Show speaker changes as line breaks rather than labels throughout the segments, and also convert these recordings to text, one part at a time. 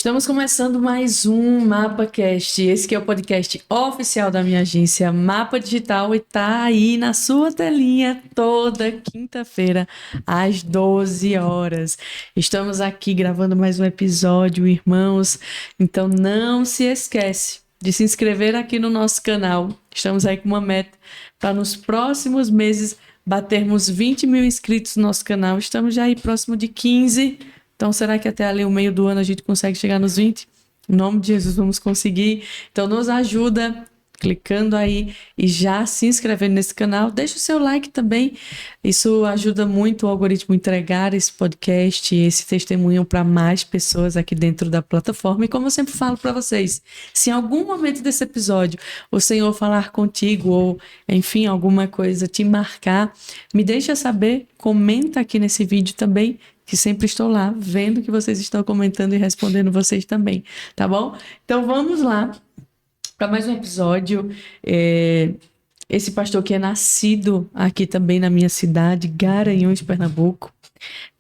Estamos começando mais um MapaCast. Esse que é o podcast oficial da minha agência Mapa Digital e tá aí na sua telinha toda quinta-feira às 12 horas. Estamos aqui gravando mais um episódio, irmãos. Então não se esquece de se inscrever aqui no nosso canal. Estamos aí com uma meta para nos próximos meses batermos 20 mil inscritos no nosso canal. Estamos já aí próximo de 15. Então, será que até ali o meio do ano a gente consegue chegar nos 20? Em nome de Jesus, vamos conseguir. Então, nos ajuda clicando aí e já se inscrevendo nesse canal. Deixa o seu like também. Isso ajuda muito o algoritmo a entregar esse podcast, esse testemunho para mais pessoas aqui dentro da plataforma. E como eu sempre falo para vocês, se em algum momento desse episódio o Senhor falar contigo ou, enfim, alguma coisa te marcar, me deixa saber, comenta aqui nesse vídeo também, que sempre estou lá, vendo que vocês estão comentando e respondendo vocês também, tá bom? Então vamos lá para mais um episódio. Esse pastor que é nascido aqui também na minha cidade, Garanhuns, Pernambuco,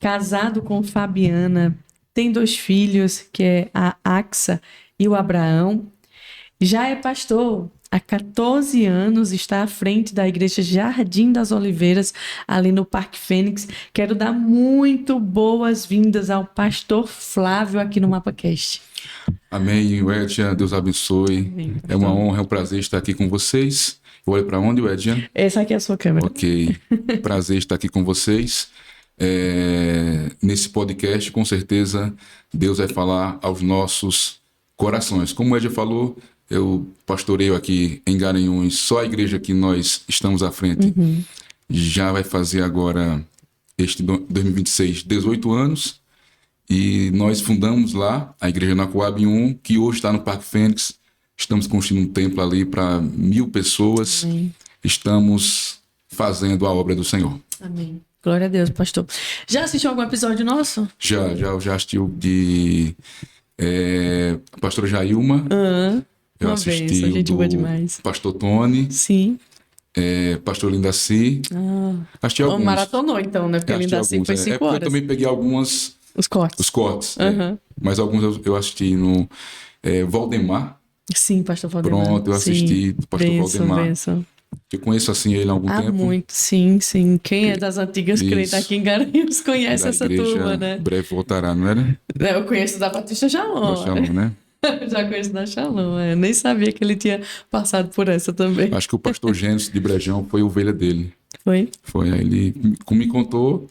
casado com Fabiana, tem 2 filhos, que é a Axa e o Abraão, já é pastor há 14 anos, está à frente da igreja Jardim das Oliveiras, ali no Parque Fênix. Quero dar muito boas-vindas ao pastor Flávio aqui no MapaCast.
Amém, Wedja, Deus abençoe.
Amém,
é uma honra, é um prazer estar aqui com vocês. Eu olho para onde, Wedja?
Essa aqui é a sua câmera.
Ok, prazer estar aqui com vocês. Nesse podcast, com certeza, Deus vai falar aos nossos corações. Como o Wedja falou, eu pastoreio aqui em Garanhuns, só a igreja que nós estamos à frente. Já vai fazer agora, este 2026, 18 anos. E nós fundamos lá a igreja na Coab 1, que hoje está no Parque Fênix. Estamos construindo um templo ali para 1.000 pessoas.
Amém.
Estamos fazendo a obra do Senhor.
Amém. Glória a Deus, pastor. Já assistiu algum episódio nosso?
Já assisti o de pastora Jailma. Eu assisti
a gente
o
boa
do
demais.
pastor Tony.
Sim.
Pastor Lindaci. Assisti alguns.
Maratonou então, né? Porque Lindaci foi 5 horas.
Eu também peguei alguns...
Os cortes.
Mas alguns eu assisti no Valdemar.
Sim, pastor Valdemar.
Pronto, eu assisti do pastor Valdemar.
Benção.
Eu conheço assim ele há algum tempo.
Muito, sim. Quem é das antigas crentes aqui em Garanhuns conhece
da
essa
igreja,
turma, né?
Breve voltará, não era?
Eu conheço da Batista Shalom.
Da Shalom, né?
Já conheço da Shalom, nem sabia que ele tinha passado por essa também.
Acho que o pastor Gênesis de Brejão foi ovelha dele.
Foi?
Foi, aí ele me contou,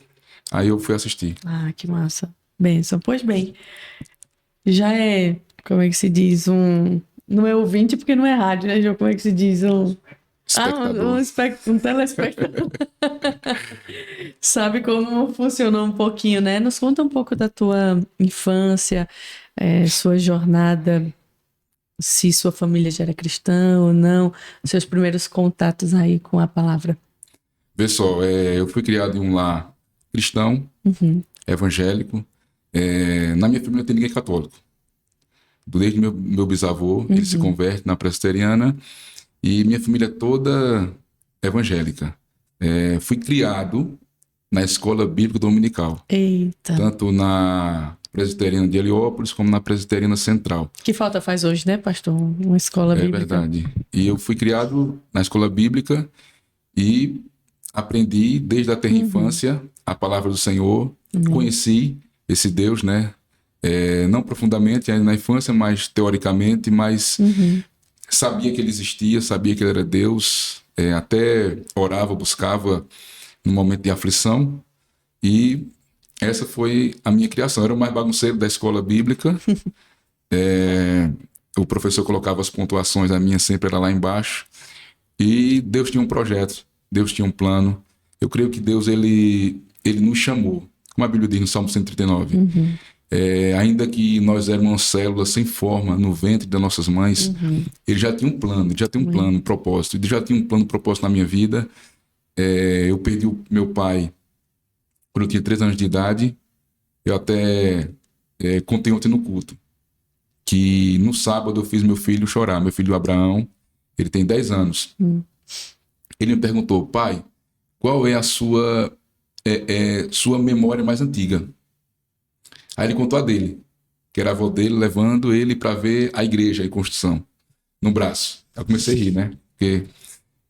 aí eu fui assistir.
Ah, que massa. Benção. Pois bem, já é, como é que se diz, não é ouvinte porque não é rádio, né, João? Como é que se diz? Um telespectador. Sabe como funcionou um pouquinho, né? Nos conta um pouco da tua infância, sua jornada, se sua família já era cristã ou não, seus primeiros contatos aí com a palavra.
Vê só, eu fui criado em um lar cristão, evangélico. Na minha família não tem ninguém católico. Desde meu bisavô, ele se converte na presbiteriana, e minha família é toda evangélica. Fui criado na escola bíblica dominical.
Eita.
Tanto na presbiteriana de Heliópolis como na presbiteriana central.
Que falta faz hoje, né, pastor? Uma escola bíblica.
É verdade. E eu fui criado na escola bíblica e aprendi desde a tenra infância a palavra do Senhor. Conheci esse Deus, né? Não profundamente ainda na infância, mas teoricamente, mas sabia que ele existia, sabia que ele era Deus, até orava, buscava no momento de aflição, e essa foi a minha criação. Eu era o mais bagunceiro da escola bíblica. O professor colocava as pontuações, a minha sempre era lá embaixo, e Deus tinha um projeto, Deus tinha um plano. Eu creio que Deus ele nos chamou, como a Bíblia diz no Salmo 139. Ainda que nós éramos uma célula sem forma no ventre das nossas mães, ele já tinha um plano, um propósito. Ele já tinha um plano, propósito na minha vida. Eu perdi o meu pai quando eu tinha 3 anos de idade. Eu até contei ontem no culto que no sábado eu fiz meu filho chorar, meu filho Abraão. Ele tem 10 anos. Ele me perguntou: pai, qual é a sua memória mais antiga? Aí ele contou a dele. que era a avó dele levando ele para ver a igreja em construção, no braço. Eu comecei a rir, né? Porque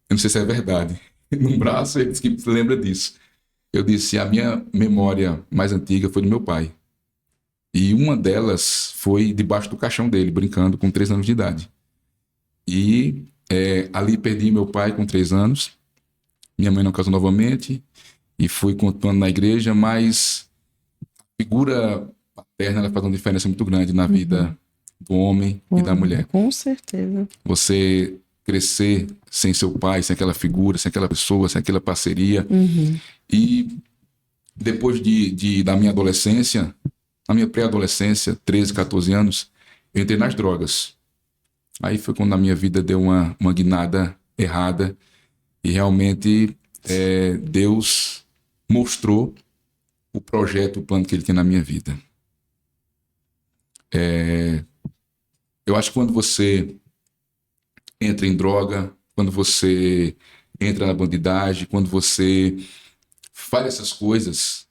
eu não sei se é verdade. No braço, ele disse que lembra disso. Eu disse, a minha memória mais antiga foi do meu pai. E uma delas foi debaixo do caixão dele, brincando com 3 anos de idade. E ali perdi meu pai com 3 anos. Minha mãe não casou novamente. E fui continuando na igreja, mas a figura paterna ela faz uma diferença muito grande na vida do homem e da mulher.
Com certeza.
Você crescer sem seu pai, sem aquela figura, sem aquela pessoa, sem aquela parceria. E depois da minha adolescência, na minha pré-adolescência, 13, 14 anos, eu entrei nas drogas. Aí foi quando a minha vida deu uma guinada errada e realmente Deus mostrou o projeto, o plano que ele tem na minha vida. Eu acho que quando você entra em droga, quando você entra na bandidagem, quando você faz essas coisas,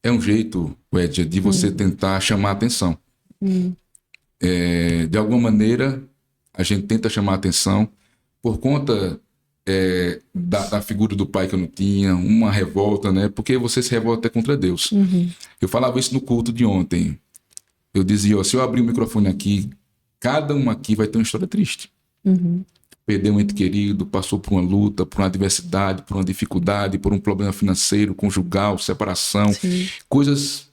é um jeito, Edja, de você tentar chamar a atenção. De alguma maneira, a gente tenta chamar a atenção por conta da figura do pai que eu não tinha, uma revolta, né? Porque você se revolta até contra Deus. Eu falava isso no culto de ontem. Eu dizia, se eu abrir o microfone aqui, cada um aqui vai ter uma história triste. Perdeu um ente querido, passou por uma luta, por uma adversidade, por uma dificuldade, por um problema financeiro, conjugal, separação, coisas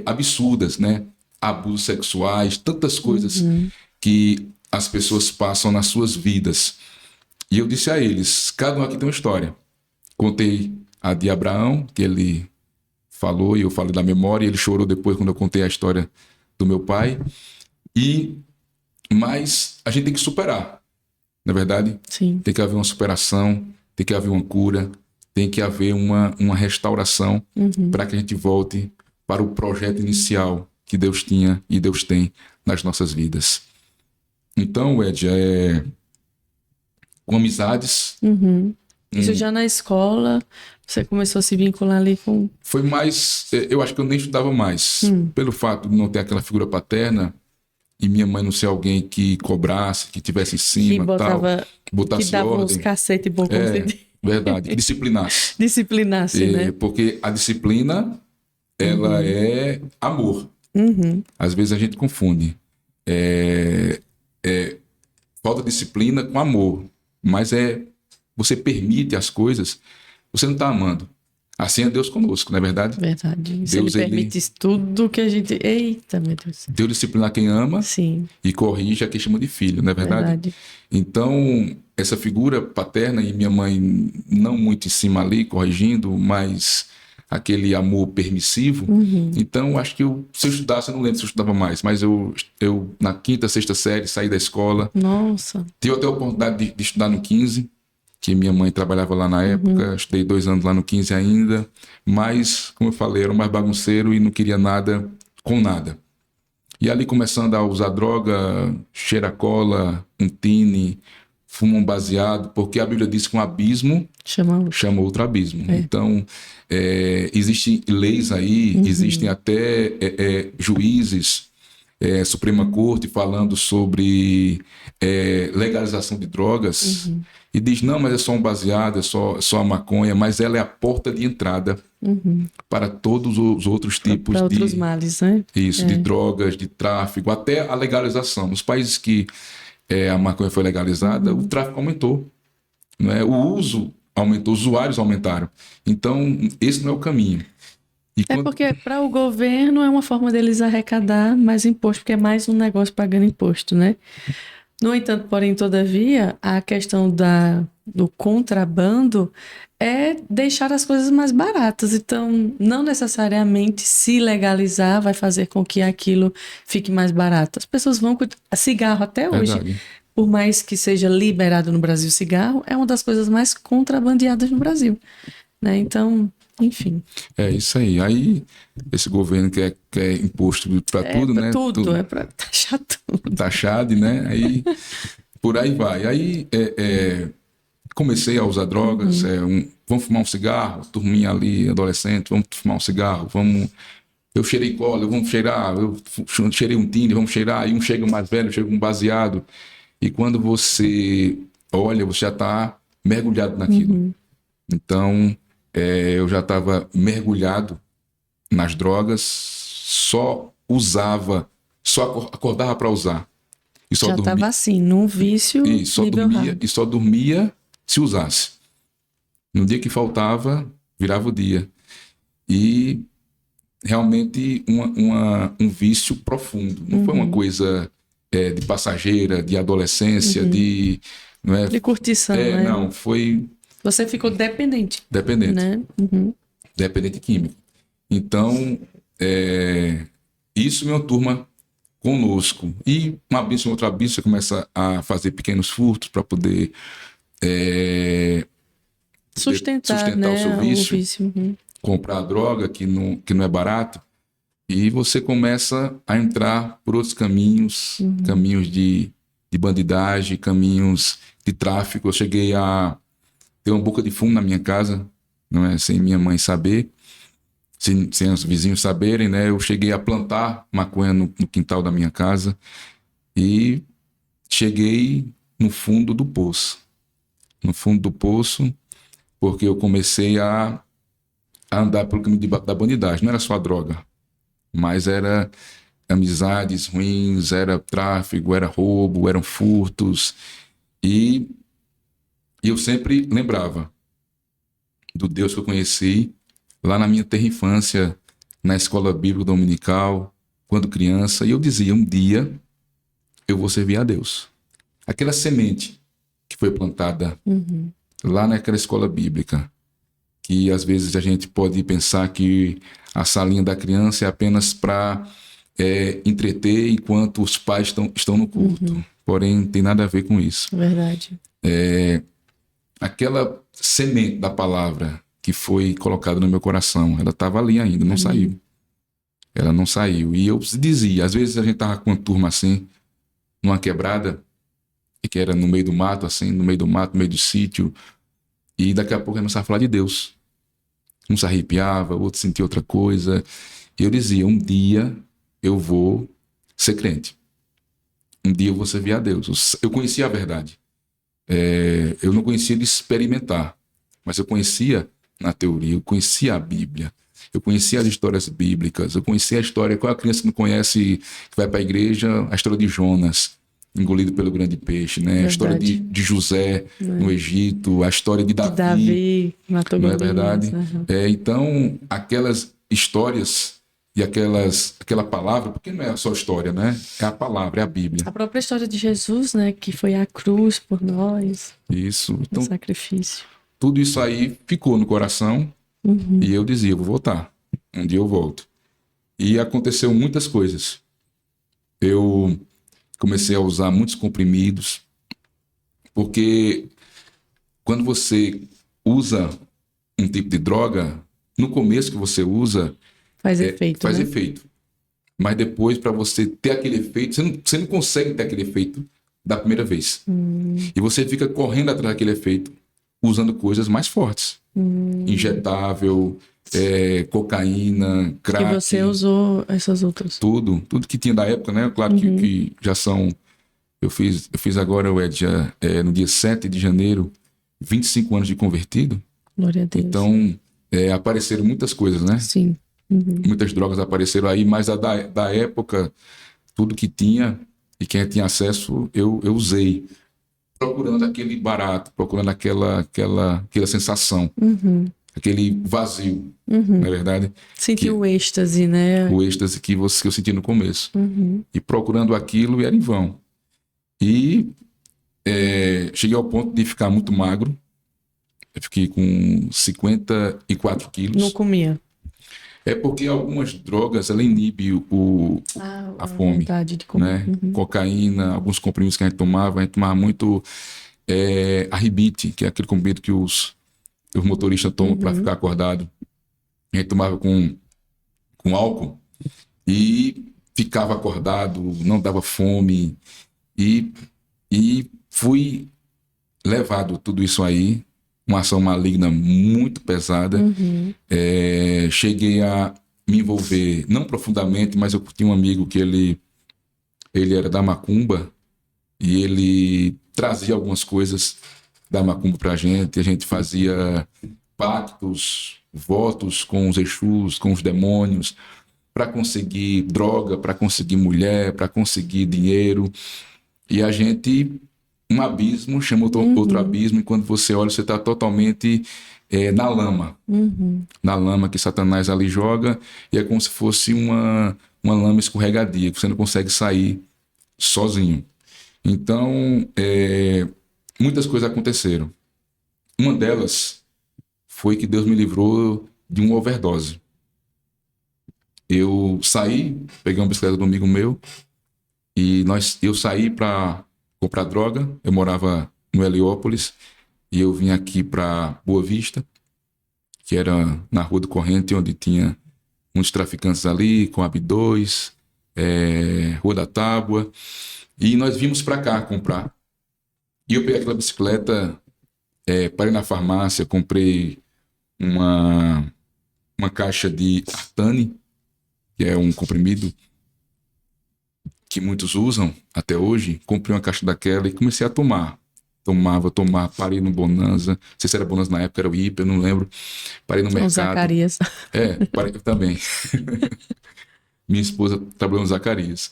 absurdas, né? Abusos sexuais, tantas coisas que as pessoas passam nas suas vidas. E eu disse a eles, cada um aqui tem uma história. Contei a de Abraão, que ele falou, e eu falei da memória, e ele chorou depois quando eu contei a história do meu pai. Mas a gente tem que superar, não é verdade?
Sim.
Tem que haver uma superação, tem que haver uma cura, tem que haver uma restauração para que a gente volte para o projeto inicial que Deus tinha e Deus tem nas nossas vidas. Então, Edja, com amizades.
Isso já na escola, você começou a se vincular ali com...
Foi mais... Eu acho que eu nem estudava mais. Pelo fato de não ter aquela figura paterna e minha mãe não ser alguém que cobrasse, que tivesse em cima,
que botava,
tal, botasse
que dava
ordem.
uns cacete bom.
Verdade, que disciplinasse.
Disciplinasse, né?
Porque a disciplina, ela é amor. Às vezes a gente confunde. Falta disciplina com amor. Mas você permite as coisas, você não está amando. Assim é Deus conosco, não é verdade?
Verdade. Se
Deus,
ele permite tudo que a gente... Eita, meu Deus.
Deus disciplina quem ama.
Sim.
E corrige a quem chama de filho, não é verdade? Então, essa figura paterna, e minha mãe não muito em cima ali, corrigindo, mas aquele amor permissivo. Então, acho que se eu estudasse, eu não lembro se eu estudava mais, mas eu na 5ª, 6ª série, saí da escola.
Nossa.
Tive até a oportunidade de estudar no 15, que minha mãe trabalhava lá na época, estudei 2 anos lá no 15 ainda, mas, como eu falei, era mais bagunceiro e não queria nada com nada. E ali começando a usar droga, cheira cola, um tine, fumo um baseado, porque a Bíblia diz que um abismo chama outro abismo. Então, existem leis aí, existem até juízes, Suprema Corte falando sobre legalização de drogas, e diz, não, mas é só um baseado, é só a maconha, mas ela é a porta de entrada para todos os outros tipos
para outros males, né?
Isso, de drogas, de tráfico, até a legalização. Nos países que a maconha foi legalizada, o tráfico aumentou, não é? O uso aumentou, os usuários aumentaram. Então, esse não é o caminho.
Porque para o governo é uma forma deles arrecadar mais imposto, porque é mais um negócio pagando imposto, né? No entanto, porém, todavia, a questão do contrabando é deixar as coisas mais baratas. Então, não necessariamente se legalizar vai fazer com que aquilo fique mais barato. As pessoas vão... Cigarro até hoje,
Verdade.
Por mais que seja liberado no Brasil cigarro, é uma das coisas mais contrabandeadas no Brasil, né? Então... Enfim.
É isso aí. Aí, esse governo quer imposto para tudo, né?
Tudo, é para taxar tudo.
Taxado, né? Aí, por aí vai. Aí, comecei a usar drogas. Vamos fumar um cigarro? Turminha ali, adolescente, vamos fumar um cigarro? Vamos Eu cheirei cola, vamos cheirar, eu cheirei um tine, vamos cheirar, aí um chega mais velho, chega um baseado. E quando você olha, você já está mergulhado naquilo. Então, eu já estava mergulhado nas drogas, só usava, só acordava para usar. E só
Já
dormia.
estava assim, num vício nível hard.
E só dormia se usasse. No dia que faltava, virava o dia. E realmente um vício profundo. Não foi uma coisa de passageira, de adolescência, de... Não é,
De curtição, né?
Não, foi
Você ficou dependente.
dependente.
Né?
Dependente químico. Então, isso minha turma conosco. E uma bíblia, outra bíblia, você começa a fazer pequenos furtos para poder
sustentar, né,
o seu vício.
Uhum.
Comprar droga que não é barato, e você começa a entrar por outros caminhos, caminhos de bandidagem, caminhos de tráfico. Eu cheguei a ter uma boca de fumo na minha casa, não é, sem minha mãe saber, sem os vizinhos saberem, né? Eu cheguei a plantar maconha no quintal da minha casa e cheguei no fundo do poço. No fundo do poço, porque eu comecei a andar pelo caminho da bandidagem. Não era só a droga, mas era amizades ruins, era tráfico, era roubo, eram furtos. E eu sempre lembrava do Deus que eu conheci lá na minha terra infância, na escola bíblica dominical, quando criança. E eu dizia, um dia eu vou servir a Deus. Aquela semente que foi plantada lá naquela escola bíblica, que às vezes a gente pode pensar que a salinha da criança é apenas para entreter enquanto os pais estão no culto. Porém, não tem nada a ver com isso.
Verdade.
Aquela semente da palavra que foi colocada no meu coração, ela estava ali ainda, não saiu. Ela não saiu. E eu dizia, às vezes a gente estava com uma turma assim, numa quebrada, que era no meio do mato, assim, no meio do sítio, e daqui a pouco a gente começava a falar de Deus. Um se arrepiava, o outro sentia outra coisa. E eu dizia, um dia eu vou ser crente. Um dia eu vou servir a Deus. Eu conhecia a verdade. Eu não conhecia de experimentar, mas eu conhecia na teoria, eu conhecia a Bíblia. Eu conhecia as histórias bíblicas, eu conhecia a história. Qual é a criança que não conhece, que vai para a igreja? A história de Jonas, engolido pelo grande peixe, né? A história de José no Egito, a história de Davi
matou
não é verdade?
Uhum.
Então, aquelas histórias e aquela palavra, porque não é só história, né? É a palavra, é a Bíblia.
A própria história de Jesus, né? Que foi a cruz por nós.
Isso. Então,
o sacrifício.
Tudo isso aí ficou no coração e eu dizia, eu vou voltar. Um dia eu volto. E aconteceu muitas coisas. Eu comecei a usar muitos comprimidos, porque quando você usa um tipo de droga, no começo que você usa,
faz efeito.
Faz efeito. Mas depois, para você ter aquele efeito, você não consegue ter aquele efeito da primeira vez. E você fica correndo atrás daquele efeito, usando coisas mais fortes. Injetável, cocaína, crack.
E você usou essas outras?
Tudo que tinha da época, né? Claro que já são... Eu fiz agora, no dia 7 de janeiro, 25 anos de convertido.
Glória a Deus.
Então, apareceram muitas coisas, né?
Sim.
Muitas drogas apareceram aí, mas da época, tudo que tinha e quem tinha acesso, eu usei. Procurando aquele barato, procurando aquela sensação, aquele vazio, não é verdade?
Sentiu o êxtase, né?
O êxtase que eu senti no começo. E procurando aquilo, era em vão. E cheguei ao ponto de ficar muito magro. Eu fiquei com 54 quilos.
Não comia?
É porque algumas drogas, ela inibe a fome.
Vontade de comer.
Né? Cocaína, alguns comprimidos que a gente tomava muito a ribite, que é aquele comprimido que os motoristas tomam para ficar acordado. A gente tomava com álcool e ficava acordado, não dava fome. E fui levado tudo isso aí, uma ação maligna muito pesada. Cheguei a me envolver, não profundamente, mas eu tinha um amigo que ele era da macumba e ele trazia algumas coisas da macumba pra gente. A gente fazia pactos, votos com os Exus, com os demônios, para conseguir droga, para conseguir mulher, para conseguir dinheiro. E a gente, um abismo chama outro abismo, e quando você olha, você está totalmente na lama. Na lama que Satanás ali joga, e é como se fosse uma lama escorregadia, que você não consegue sair sozinho. Então, muitas coisas aconteceram. Uma delas foi que Deus me livrou de uma overdose. Eu saí, peguei uma bicicleta do amigo meu, e eu saí para comprar droga. Eu morava no Heliópolis, e eu vim aqui para Boa Vista, que era na Rua do Corrente, onde tinha muitos traficantes ali, com AB2, Rua da Tábua, e nós vimos para cá comprar. E eu peguei aquela bicicleta, parei na farmácia, comprei uma caixa de Artane, que é um comprimido que muitos usam até hoje. Comprei uma caixa daquela e comecei a tomar. Tomava, parei no Bonanza, não sei se era Bonanza na época, era o Hiper, eu não lembro. Parei no mercado.
Zacarias.
Parei também. Minha esposa trabalhou no Zacarias.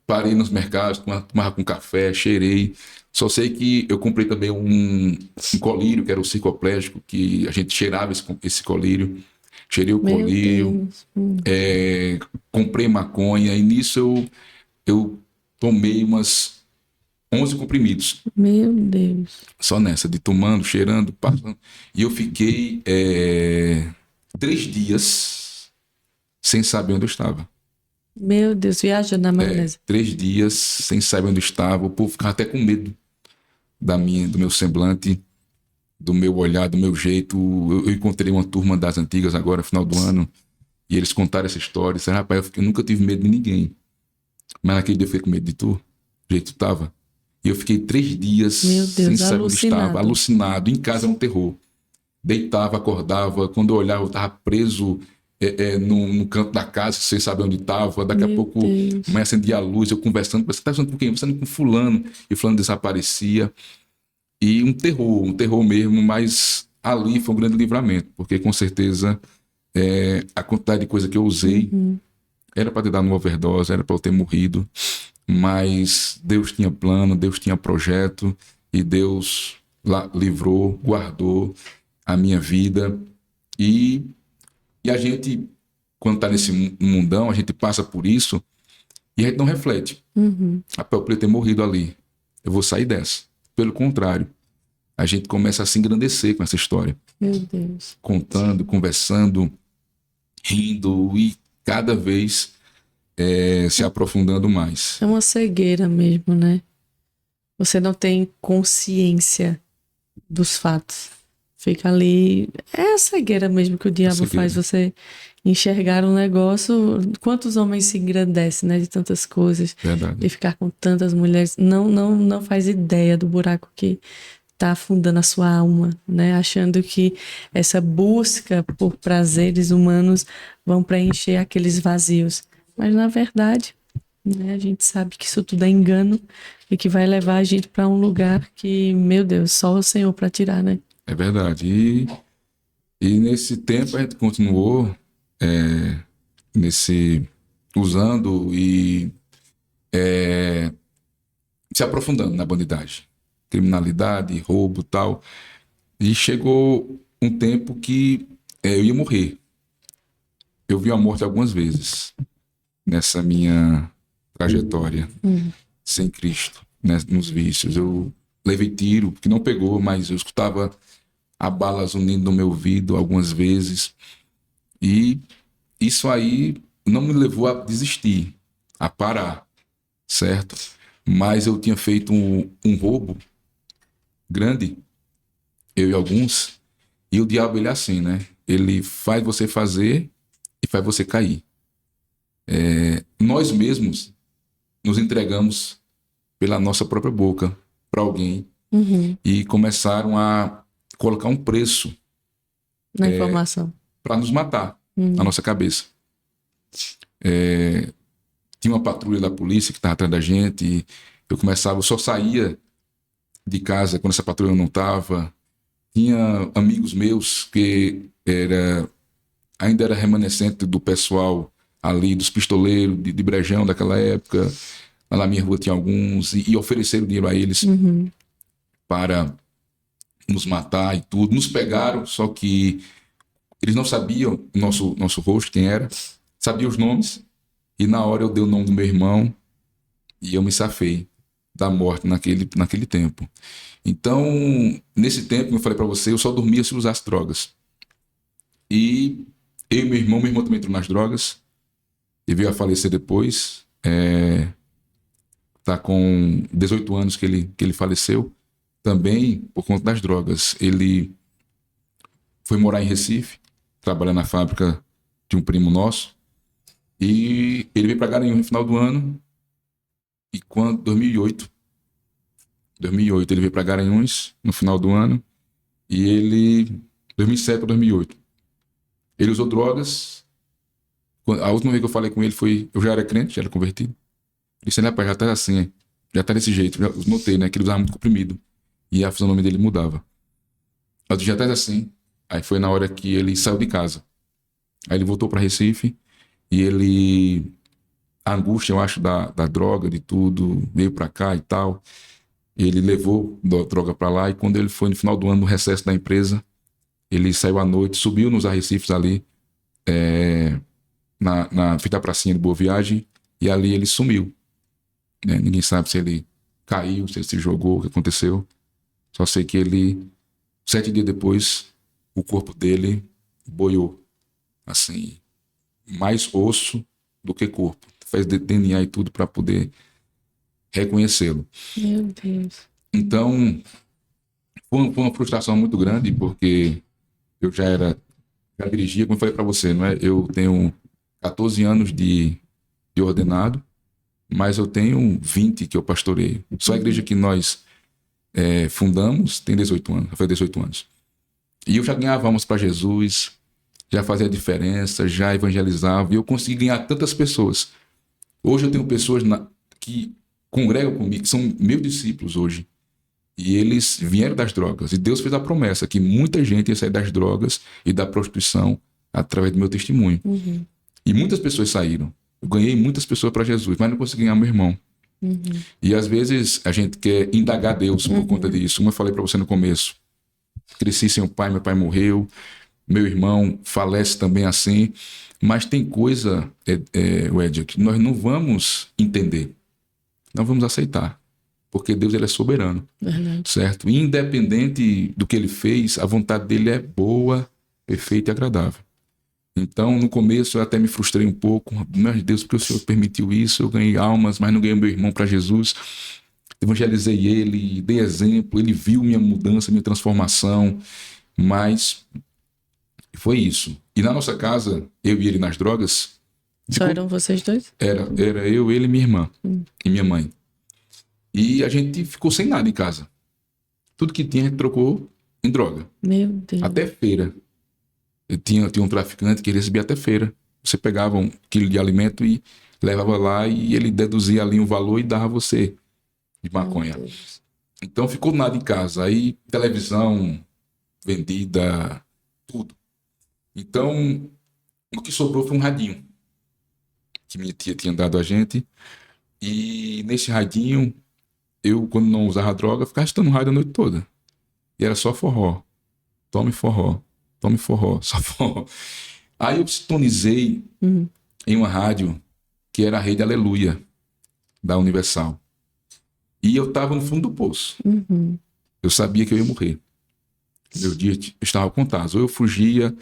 Parei nos mercados, tomava com café, cheirei. Só sei que eu comprei também um colírio, que era o psicoplégico, que a gente cheirava esse colírio. Cheirei o colírio, comprei maconha, e nisso eu tomei umas 11 comprimidos.
Meu Deus.
Só nessa, de tomando, cheirando, passando. E eu fiquei 3 dias sem saber onde eu estava.
Meu Deus, viajando na maionese.
3 dias sem saber onde eu estava. O povo ficava até com medo do meu semblante, do meu olhar, do meu jeito. Eu encontrei uma turma das antigas agora, final do ano, e eles contaram essa história. Disseram, rapaz, eu nunca tive medo de ninguém. Mas naquele dia eu fiquei com medo de tu, do jeito que tu tava. E eu fiquei 3 dias sem saber onde estava, alucinado. Em casa era um terror. Deitava, acordava. Quando eu olhava, eu estava preso no canto da casa, sem saber onde estava. Daqui a pouco, mãe acendia a luz, eu conversando. Você está conversando com quem? Conversando com fulano. E fulano desaparecia. E um terror mesmo, mas ali foi um grande livramento, porque com certeza a quantidade de coisa que eu usei era para ter dado uma overdose, era para eu ter morrido, mas Deus tinha plano, Deus tinha projeto, e Deus lá livrou, guardou a minha vida. E a gente, quando está nesse mundão, a gente passa por isso e a gente não reflete. Rapaz, eu podia ter morrido ali, eu vou sair dessa. Pelo contrário, a gente começa a se engrandecer com essa história.
Meu Deus.
Contando, conversando, rindo e cada vez se aprofundando mais.
É uma cegueira mesmo, né? Você não tem consciência dos fatos. Fica ali. É a cegueira mesmo que o diabo faz você enxergar um negócio. Quantos homens se engrandecem, né? De tantas coisas.
Verdade.
E ficar com tantas mulheres. Não faz ideia do buraco que tá afundando a sua alma, né? Achando que essa busca por prazeres humanos vão preencher aqueles vazios. Mas, na verdade, né, a gente sabe que isso tudo é engano e que vai levar a gente para um lugar que, meu Deus, só o Senhor para tirar, né?
É verdade. E nesse tempo a gente continuou usando e se aprofundando na bandidagem. Criminalidade, roubo e tal. E chegou um tempo que eu ia morrer. Eu vi a morte algumas vezes nessa minha trajetória sem Cristo, né, nos vícios. Eu levei tiro, que não pegou, mas eu escutava a bala zunindo no meu ouvido algumas vezes. E isso aí não me levou a desistir, a parar, certo? Mas eu tinha feito um roubo grande, eu e alguns, e o diabo, ele é assim, né? Ele faz você fazer e faz você cair. Nós mesmos nos entregamos pela nossa própria boca para alguém e começaram a colocar um preço
na informação
para nos matar. na nossa cabeça. Tinha uma patrulha da polícia que estava atrás da gente, e eu só saía de casa quando essa patrulha não estava. Tinha amigos meus que ainda era remanescente do pessoal ali, dos pistoleiros de Brejão daquela época. Lá na minha rua tinha alguns, e ofereceram dinheiro a eles para nos matar e tudo. Nos pegaram, só que eles não sabiam o nosso rosto, quem era, sabiam os nomes, e na hora eu dei o nome do meu irmão e eu me safei da morte naquele tempo. Então, nesse tempo, como eu falei para você, eu só dormia se usasse drogas. E eu e meu irmão também entrou nas drogas e veio a falecer depois. Tá com 18 anos que ele faleceu, também por conta das drogas. Ele foi morar em Recife, trabalhar na fábrica de um primo nosso, e ele veio para Garanhuns no final do ano, e quando 2008 ele veio para Garanhuns no final do ano, e ele 2007 para 2008 ele usou drogas. A última vez que eu falei com ele eu já era crente, já era convertido. Ele disse, rapaz, já tá assim, já tá desse jeito. Já notei, né, que ele usava muito comprimido e a fisionomia dele mudava. Eu disse, já tá assim. Aí foi na hora que ele saiu de casa. Aí ele voltou para Recife e a angústia, eu acho, da droga, de tudo, veio para cá e tal. Ele levou a droga para lá, e quando ele foi no final do ano, no recesso da empresa, ele saiu à noite, subiu nos arrecifes ali, na frente da pracinha de Boa Viagem, e ali ele sumiu. Ninguém sabe se ele caiu, se ele se jogou, o que aconteceu. Só sei que 7 dias depois, o corpo dele boiou. Assim, mais osso do que corpo. Fez DNA e tudo para poder reconhecê-lo.
Meu Deus.
Então, foi uma frustração muito grande, porque eu já dirigia, como eu falei para você, não é? Eu tenho 14 anos de ordenado, mas eu tenho 20 que eu pastoreio. Só a igreja que nós fundamos tem 18 anos, foi 18 anos. E eu já ganhava almas para Jesus, já fazia diferença, já evangelizava, e eu consegui ganhar tantas pessoas. Hoje eu tenho pessoas que congregam comigo, que são meus discípulos hoje, e eles vieram das drogas. E Deus fez a promessa que muita gente ia sair das drogas e da prostituição através do meu testemunho. E muitas pessoas saíram. Eu ganhei muitas pessoas para Jesus, mas não consegui ganhar meu irmão. E às vezes a gente quer indagar Deus por conta disso. Como eu falei para você no começo, cresci sem o pai, meu pai morreu, meu irmão falece também assim, mas tem coisa, Ed, que nós não vamos entender, não vamos aceitar, porque Deus ele é soberano, certo? E independente do que ele fez, a vontade dele é boa, perfeita e agradável. Então, no começo, eu até me frustrei um pouco. Meu Deus, porque o Senhor permitiu isso? Eu ganhei almas, mas não ganhei meu irmão para Jesus. Evangelizei ele, dei exemplo, ele viu minha mudança, minha transformação, mas foi isso. E na nossa casa, eu e ele nas drogas...
Só eram vocês dois?
Era eu, ele e minha irmã, e minha mãe. E a gente ficou sem nada em casa. Tudo que tinha, a gente trocou em droga.
Meu Deus.
Até feira. Tinha um traficante que ele recebia até feira. Você pegava 1 quilo de alimento e levava lá, e ele deduzia ali um valor e dava a você de maconha. Então ficou nada em casa. Aí televisão vendida, tudo. Então o que sobrou foi um radinho que minha tia tinha dado a gente. E nesse radinho, eu, quando não usava droga, ficava escutando rádio a noite toda. E era só forró. Tome forró. Tome forró, só forró. Aí eu sintonizei em uma rádio que era a Rede Aleluia, da Universal. E eu estava no fundo do poço. Eu sabia que eu ia morrer. Meu dia estava contado. Ou eu fugia,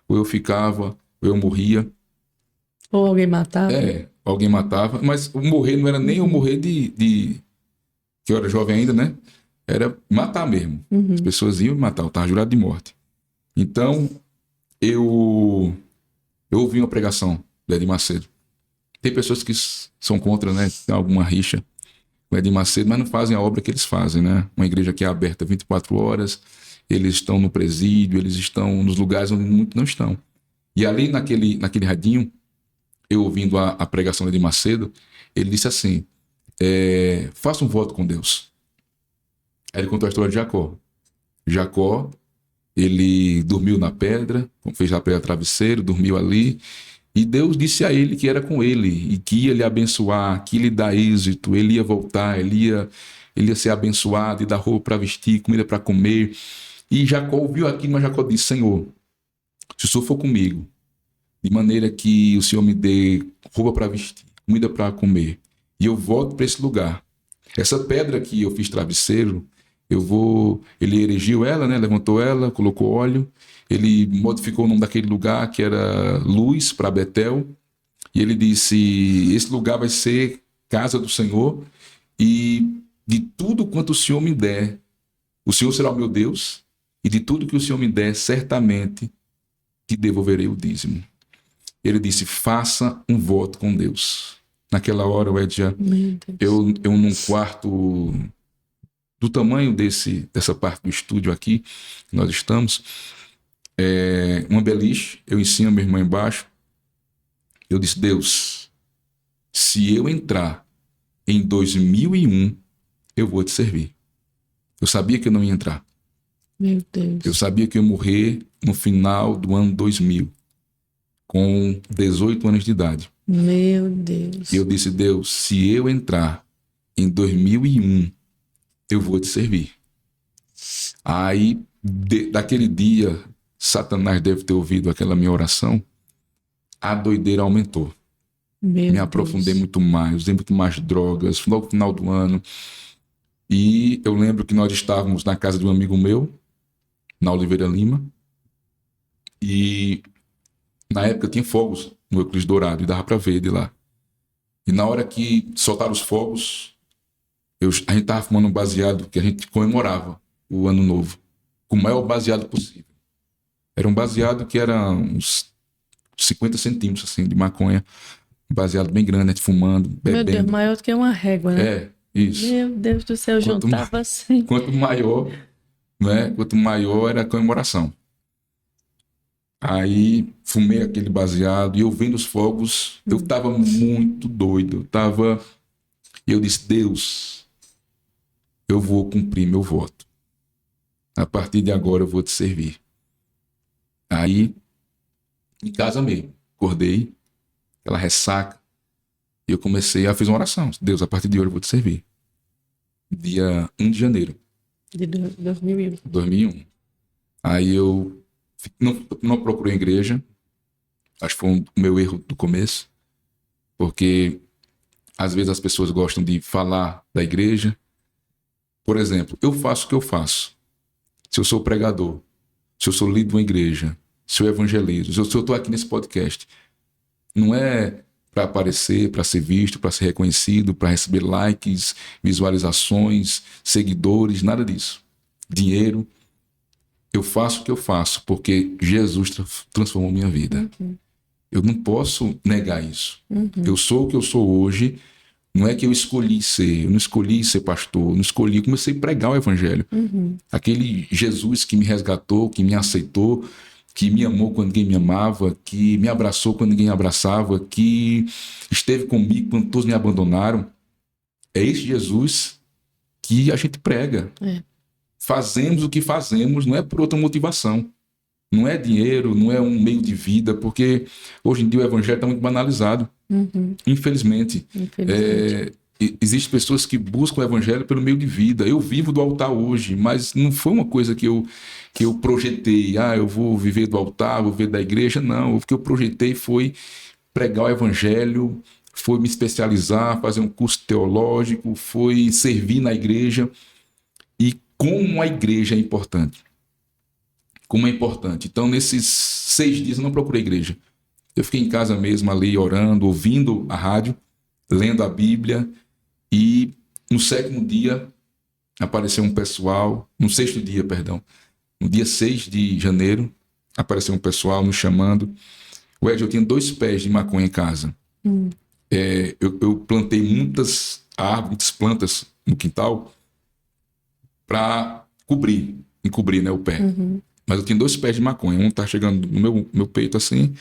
ou eu ficava, ou eu morria.
Ou alguém matava.
Alguém matava. Mas o morrer não era nem eu morrer de... que eu era jovem ainda, né? Era matar mesmo. As pessoas iam me matar, eu estava jurado de morte. Então, eu ouvi uma pregação do Edir Macedo. Tem pessoas que são contra, né? Tem alguma rixa com o Edir Macedo, mas não fazem a obra que eles fazem, né? Uma igreja que é aberta 24 horas, eles estão no presídio, eles estão nos lugares onde muitos não estão. E ali naquele radinho, eu ouvindo a pregação de Macedo, ele disse assim, faça um voto com Deus. Aí ele contou a história de Jacó. Jacó, ele dormiu na pedra, fez a pedra travesseiro, dormiu ali, e Deus disse a ele que era com ele, e que ia lhe abençoar, que ia lhe dar êxito, ele ia voltar, ele ia ser abençoado, e dar roupa para vestir, comida para comer. E Jacó ouviu aquilo, mas Jacó disse, Senhor, se o Senhor for comigo, de maneira que o Senhor me dê roupa para vestir, comida para comer, e eu volto para esse lugar, essa pedra que eu fiz travesseiro, ele erigiu ela, né? Levantou ela, colocou óleo, ele modificou o nome daquele lugar, que era Luz, para Betel, e ele disse, esse lugar vai ser casa do Senhor, e de tudo quanto o Senhor me der, o Senhor será o meu Deus, e de tudo que o Senhor me der, certamente te devolverei o dízimo. Ele disse, faça um voto com Deus. Naquela hora, Edja, eu num quarto do tamanho dessa parte do estúdio aqui, que nós estamos, uma beliche, eu em cima, minha irmã embaixo. Eu disse, Deus, se eu entrar em 2001, eu vou te servir. Eu sabia que eu não ia entrar.
Meu Deus.
Eu sabia que eu ia morrer no final do ano 2000, com 18 anos de idade.
Meu Deus.
E eu disse, Deus, se eu entrar em 2001, eu vou te servir. Aí, daquele dia, Satanás deve ter ouvido aquela minha oração, a doideira aumentou. Me aprofundei muito mais, usei muito mais drogas, no final do ano. E eu lembro que nós estávamos na casa de um amigo meu, na Oliveira Lima, e na época tinha fogos no Euclides Dourado, e dava para ver de lá. E na hora que soltaram os fogos, a gente estava fumando um baseado que a gente comemorava o Ano Novo, com o maior baseado possível. Era um baseado que era uns 50 centímetros assim, de maconha, um baseado bem grande, a gente fumando, bebendo.
Meu Deus, maior do que uma régua, né?
Isso.
Meu Deus do céu, juntava assim.
Quanto maior, né? Quanto maior era a comemoração. Aí fumei aquele baseado e eu vendo os fogos, eu estava muito doido. E eu disse, Deus, eu vou cumprir meu voto. A partir de agora eu vou te servir. Aí, em casa mesmo, acordei, aquela ressaca, e eu comecei a fazer uma oração. Deus, a partir de hoje eu vou te servir. Dia 1 de janeiro.
De 2001.
2001. Aí eu não procurei igreja. Acho que foi o meu erro do começo. Porque às vezes as pessoas gostam de falar da igreja. Por exemplo, eu faço o que eu faço. Se eu sou pregador, se eu sou líder de uma igreja, se eu evangelizo, se eu estou aqui nesse podcast, não é para aparecer, para ser visto, para ser reconhecido, para receber likes, visualizações, seguidores, nada disso. Dinheiro. Eu faço o que eu faço porque Jesus transformou minha vida. Eu não posso negar isso. Eu sou o que eu sou hoje. Não é que eu escolhi ser, eu não escolhi ser pastor, não escolhi, eu comecei a pregar o evangelho. Aquele Jesus que me resgatou, que me aceitou, que me amou quando ninguém me amava, que me abraçou quando ninguém abraçava, que esteve comigo quando todos me abandonaram. É esse Jesus que a gente prega. Fazemos o que fazemos, não é por outra motivação. Não é dinheiro, não é um meio de vida, porque hoje em dia o evangelho está muito banalizado. Infelizmente. Existem pessoas que buscam o evangelho pelo meio de vida. Eu vivo do altar hoje, mas não foi uma coisa que eu projetei. Eu vou viver do altar, vou viver da igreja. Não, o que eu projetei foi pregar o evangelho, foi me especializar, fazer um curso teológico, foi servir na igreja. E como a igreja é importante. Como é importante. Então, nesses 6 dias eu não procurei igreja. Eu fiquei em casa mesmo ali orando, ouvindo a rádio, lendo a Bíblia, e no 7º dia apareceu um pessoal, no 6º dia, perdão, no dia 6 de janeiro, apareceu um pessoal nos chamando. Eu tinha 2 pés de maconha em casa. Eu plantei muitas árvores, muitas plantas no quintal para encobrir, né, o pé. Mas eu tinha 2 pés de maconha. Um tá chegando no meu peito assim,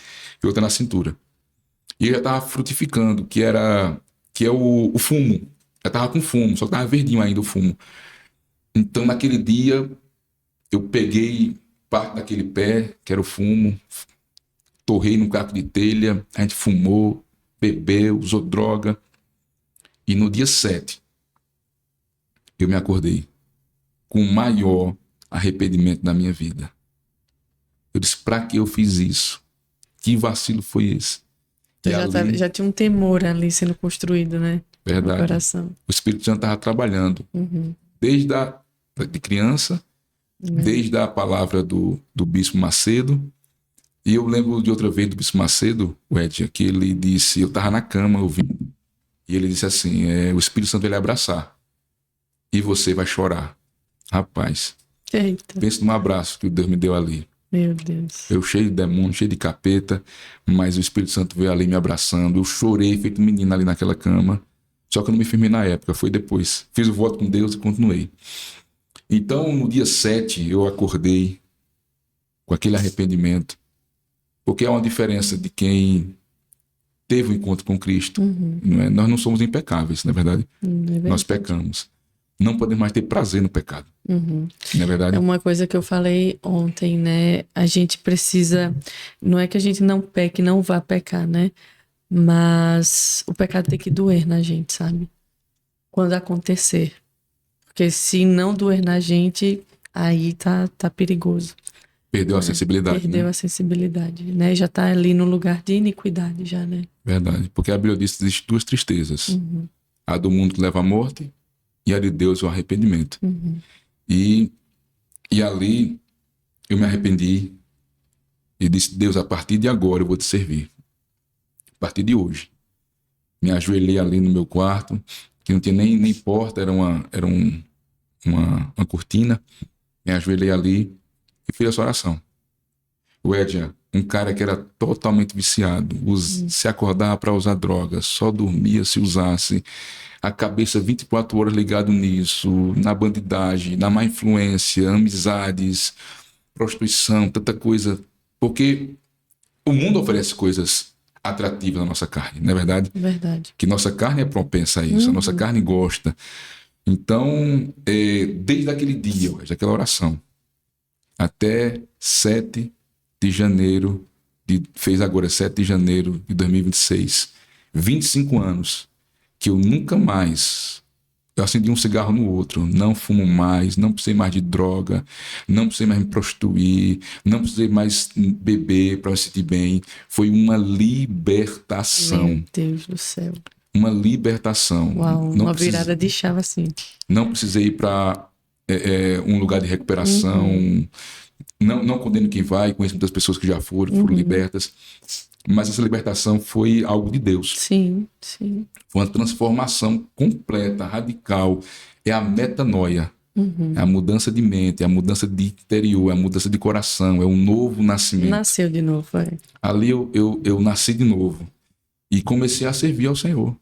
e outro na cintura. E já tava frutificando, que é o fumo. Já tava com fumo, só que tava verdinho ainda o fumo. Então, naquele dia, eu peguei parte daquele pé, que era o fumo, torrei num caco de telha, a gente fumou, bebeu, usou droga. E no dia 7, eu me acordei com o maior arrependimento da minha vida. Eu disse, pra que eu fiz isso? Que vacilo foi esse?
Já tinha um temor ali sendo construído, né?
Verdade.
No coração.
O Espírito Santo estava trabalhando. Desde de criança, desde a palavra do Bispo Macedo. E eu lembro de outra vez do Bispo Macedo, o Ed, que ele disse, eu estava na cama ouvindo, e ele disse assim, o Espírito Santo vai lhe abraçar e você vai chorar. Rapaz,
Eita.
pensa num abraço que Deus me deu ali.
Meu Deus.
Eu cheio de demônio, cheio de capeta, mas o Espírito Santo veio ali me abraçando. Eu chorei, feito um menino ali naquela cama. Só que eu não me firmei na época, foi depois. Fiz o voto com Deus e continuei. Então, no dia 7, eu acordei com aquele arrependimento. Porque há uma diferença de quem teve um encontro com Cristo. Não é? Nós não somos impecáveis, na verdade. Nós pecamos. Não podemos mais ter prazer no pecado. Não é verdade?
É uma coisa que eu falei ontem, né? A gente precisa... Não é que a gente não peque, não vá pecar, né? Mas o pecado tem que doer na gente, sabe? Quando acontecer. Porque se não doer na gente, aí tá perigoso.
Perdeu a sensibilidade.
Perdeu a sensibilidade, né? Já tá ali no lugar de iniquidade já, né?
Verdade. Porque a Bíblia diz que existem 2 tristezas. A do mundo que leva à morte e a de Deus, o arrependimento. E ali eu me arrependi e disse, Deus, a partir de agora eu vou te servir. A partir de hoje. Me ajoelhei ali no meu quarto, que não tinha nem porta, era uma cortina. Me ajoelhei ali e fiz essa oração. O Edja, um cara que era totalmente viciado, se acordava para usar drogas, só dormia se usasse, a cabeça 24 horas ligado nisso, na bandidagem, na má influência, amizades, prostituição, tanta coisa. Porque o mundo oferece coisas atrativas na nossa carne, não é verdade?
Verdade.
Que nossa carne é propensa a isso, a nossa carne gosta. Então, desde aquele dia, daquela oração, até 7 de janeiro, fez agora 7 de janeiro de 2026, 25 anos, que eu nunca mais, eu acendi um cigarro no outro, não fumo mais, não precisei mais de droga, não precisei mais me prostituir, não precisei mais beber para me sentir bem. Foi uma libertação.
Meu Deus do céu.
Uma libertação.
Uau, uma virada de chave assim.
Não precisei ir para um lugar de recuperação. Não condeno quem vai, conheço muitas pessoas que já foram libertas. Mas essa libertação foi algo de Deus.
Sim, sim.
Foi uma transformação completa, radical. É a metanoia. É a mudança de mente, é a mudança de interior, é a mudança de coração, é um novo nascimento.
Nasceu de novo,
Ali eu nasci de novo. E comecei a servir ao Senhor.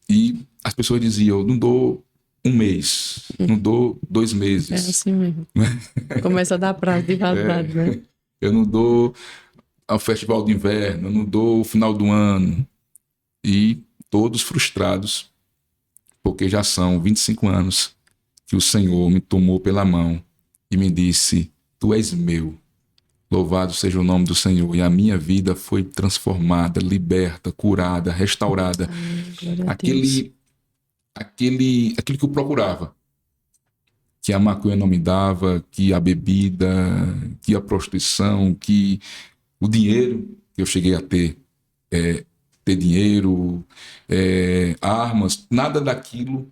E as pessoas diziam, eu não dou 1 mês, não dou 2 meses.
É assim mesmo. Começa a dar prazo de validade, né?
Eu não dou ao festival de inverno, eu não dou o final do ano. E todos frustrados, porque já são 25 anos que o Senhor me tomou pela mão e me disse, tu és meu. Louvado seja o nome do Senhor. E a minha vida foi transformada, liberta, curada, restaurada. Aquilo que eu procurava. Que a maconha não me dava, que a bebida, que a prostituição, que o dinheiro que eu cheguei a ter dinheiro, armas, nada daquilo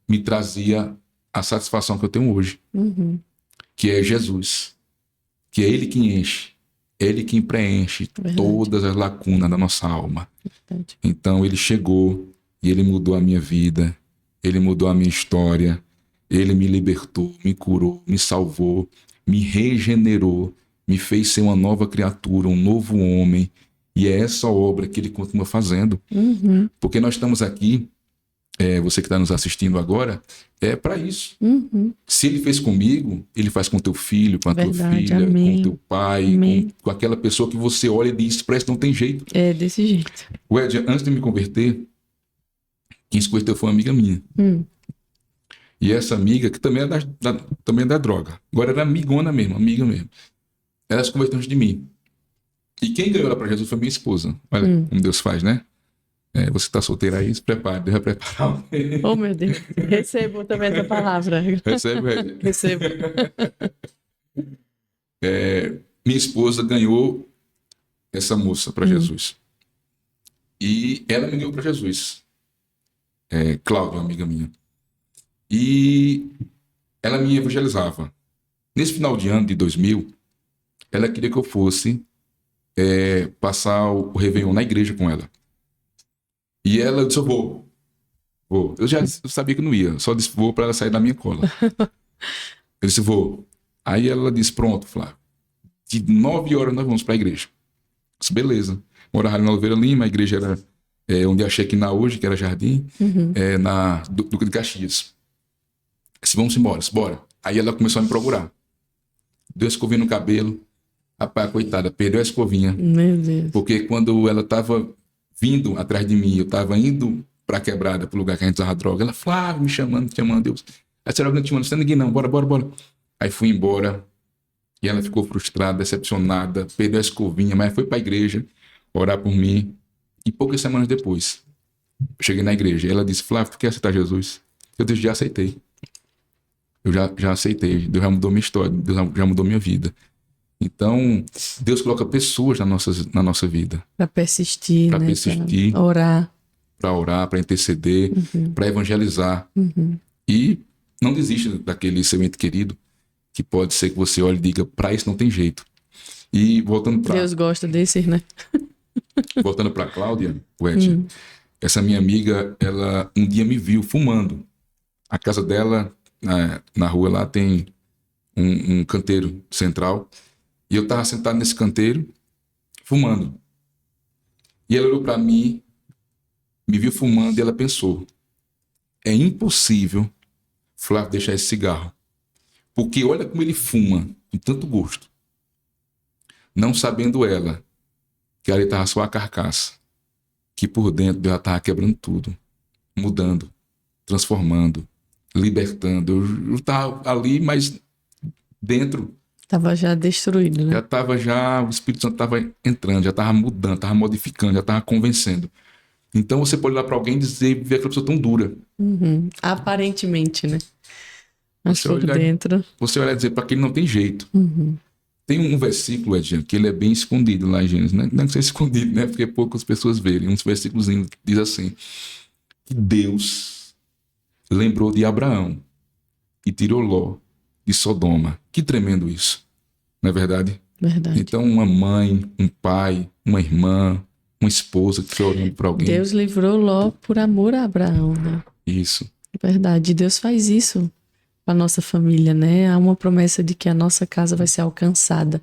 me trazia a satisfação que eu tenho hoje. Que é Jesus. Que é Ele que enche, é Ele que preenche todas as lacunas da nossa alma.
Verdade.
Então Ele chegou e Ele mudou a minha vida, Ele mudou a minha história, Ele me libertou, me curou, me salvou, me regenerou, me fez ser uma nova criatura, um novo homem. E é essa obra que Ele continua fazendo. Porque nós estamos aqui você que está nos assistindo agora, é para isso.
Uhum.
Se ele fez comigo, ele faz com teu filho, com a tua
Verdade,
filha,
amém.
com teu pai,
Amém.
com aquela pessoa que você olha e diz, parece que não tem jeito.
É desse jeito.
O Ed, antes de me converter, quem se converteu foi uma amiga minha. E essa amiga, que também também é da droga, agora era amigona mesmo, amiga mesmo. Ela se converteu antes de mim. E quem ganhou ela para Jesus foi minha esposa. Olha como Deus faz, né? Você está solteira aí, se prepare, Deus vai preparar.
Oh, meu Deus. Recebo também essa palavra.
Recebe, Ed.
Recebo.
Minha esposa ganhou essa moça para Jesus. E ela me ganhou para Jesus. Cláudia, uma amiga minha. E ela me evangelizava. Nesse final de ano de 2000, ela queria que eu fosse passar o Réveillon na igreja com ela. E ela disse, eu vou. Eu já sabia que não ia, só disse vou para ela sair da minha cola. Eu disse, vou. Aí ela disse, pronto, Flávio, de 9 horas nós vamos para a igreja. Eu disse, beleza. Morava ali na Oliveira Lima, a igreja era onde a Shekinah hoje, que era Jardim, na Duque de Caxias. Eu disse, vamos embora, bora. Aí ela começou a me procurar. Deu a escovinha no cabelo. Rapaz, coitada, perdeu a escovinha.
Meu Deus.
Porque quando ela estava vindo atrás de mim, eu estava indo para a quebrada, para o lugar que a gente usava droga, ela, Flávio, me chamando, Deus. Aí será que não te chamando? Não tem ninguém não, bora. Aí fui embora e ela ficou frustrada, decepcionada, perdeu a escovinha, mas foi para a igreja orar por mim. E poucas semanas depois, eu cheguei na igreja e ela disse, Flávio, tu quer aceitar Jesus? Eu disse, já aceitei. Eu já aceitei, Deus já mudou minha história, Deus já mudou minha vida. Então, Deus coloca pessoas na nossa vida.
Para persistir,
Para
né?
persistir.
Para orar.
Para orar, para interceder, para evangelizar. E não desista daquele seu ente querido, que pode ser que você olhe e diga, para isso não tem jeito. E voltando para...
Deus gosta desses, né?
Voltando para a Cláudia, essa minha amiga, ela um dia me viu fumando. A casa dela, na rua lá, tem um canteiro central. E eu estava sentado nesse canteiro, fumando. E ela olhou para mim, me viu fumando e ela pensou, é impossível Flávio deixar esse cigarro. Porque olha como ele fuma, com tanto gosto. Não sabendo ela que ali estava só a carcaça, que por dentro ela estava quebrando tudo, mudando, transformando, libertando. Eu estava ali, mas dentro...
Estava já destruído, né?
O Espírito Santo estava entrando, já estava mudando, estava modificando, já estava convencendo. Então você pode olhar para alguém e dizer, ver aquela pessoa tão dura.
Aparentemente, né? Mas
Você
por dentro...
Você olha e dizer, para aquele não tem jeito. Tem um versículo, Edinho, que ele é bem escondido lá em Gênesis. Não é que seja escondido, né? Porque poucas pessoas verem. Uns versículos que diz assim, que Deus lembrou de Abraão e tirou Ló de Sodoma. Que tremendo isso, não é verdade?
Verdade.
Então uma mãe, um pai, uma irmã, uma esposa que foi orando para alguém.
Deus livrou Ló por amor a Abraão, né?
Isso.
Verdade. Deus faz isso com a nossa família, né? Há uma promessa de que a nossa casa vai ser alcançada.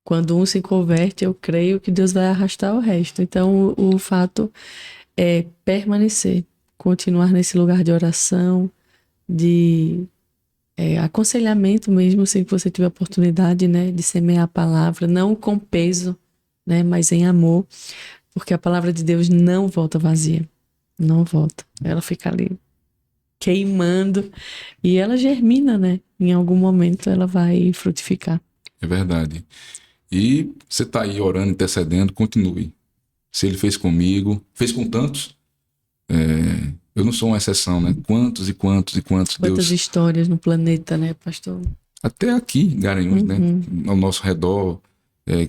Quando um se converte, eu creio que Deus vai arrastar o resto. Então o fato é permanecer, continuar nesse lugar de oração, de aconselhamento mesmo, se você tiver oportunidade, né, de semear a palavra, não com peso, né, mas em amor, porque a palavra de Deus não volta vazia, não volta, ela fica ali queimando e ela germina, né, em algum momento ela vai frutificar.
É verdade. E você está aí orando, intercedendo, continue. Se ele fez comigo, fez com tantos, eu não sou uma exceção, né? Quantas
Quantas histórias no planeta, né, pastor?
Até aqui, em Garanhuns, né? Ao nosso redor,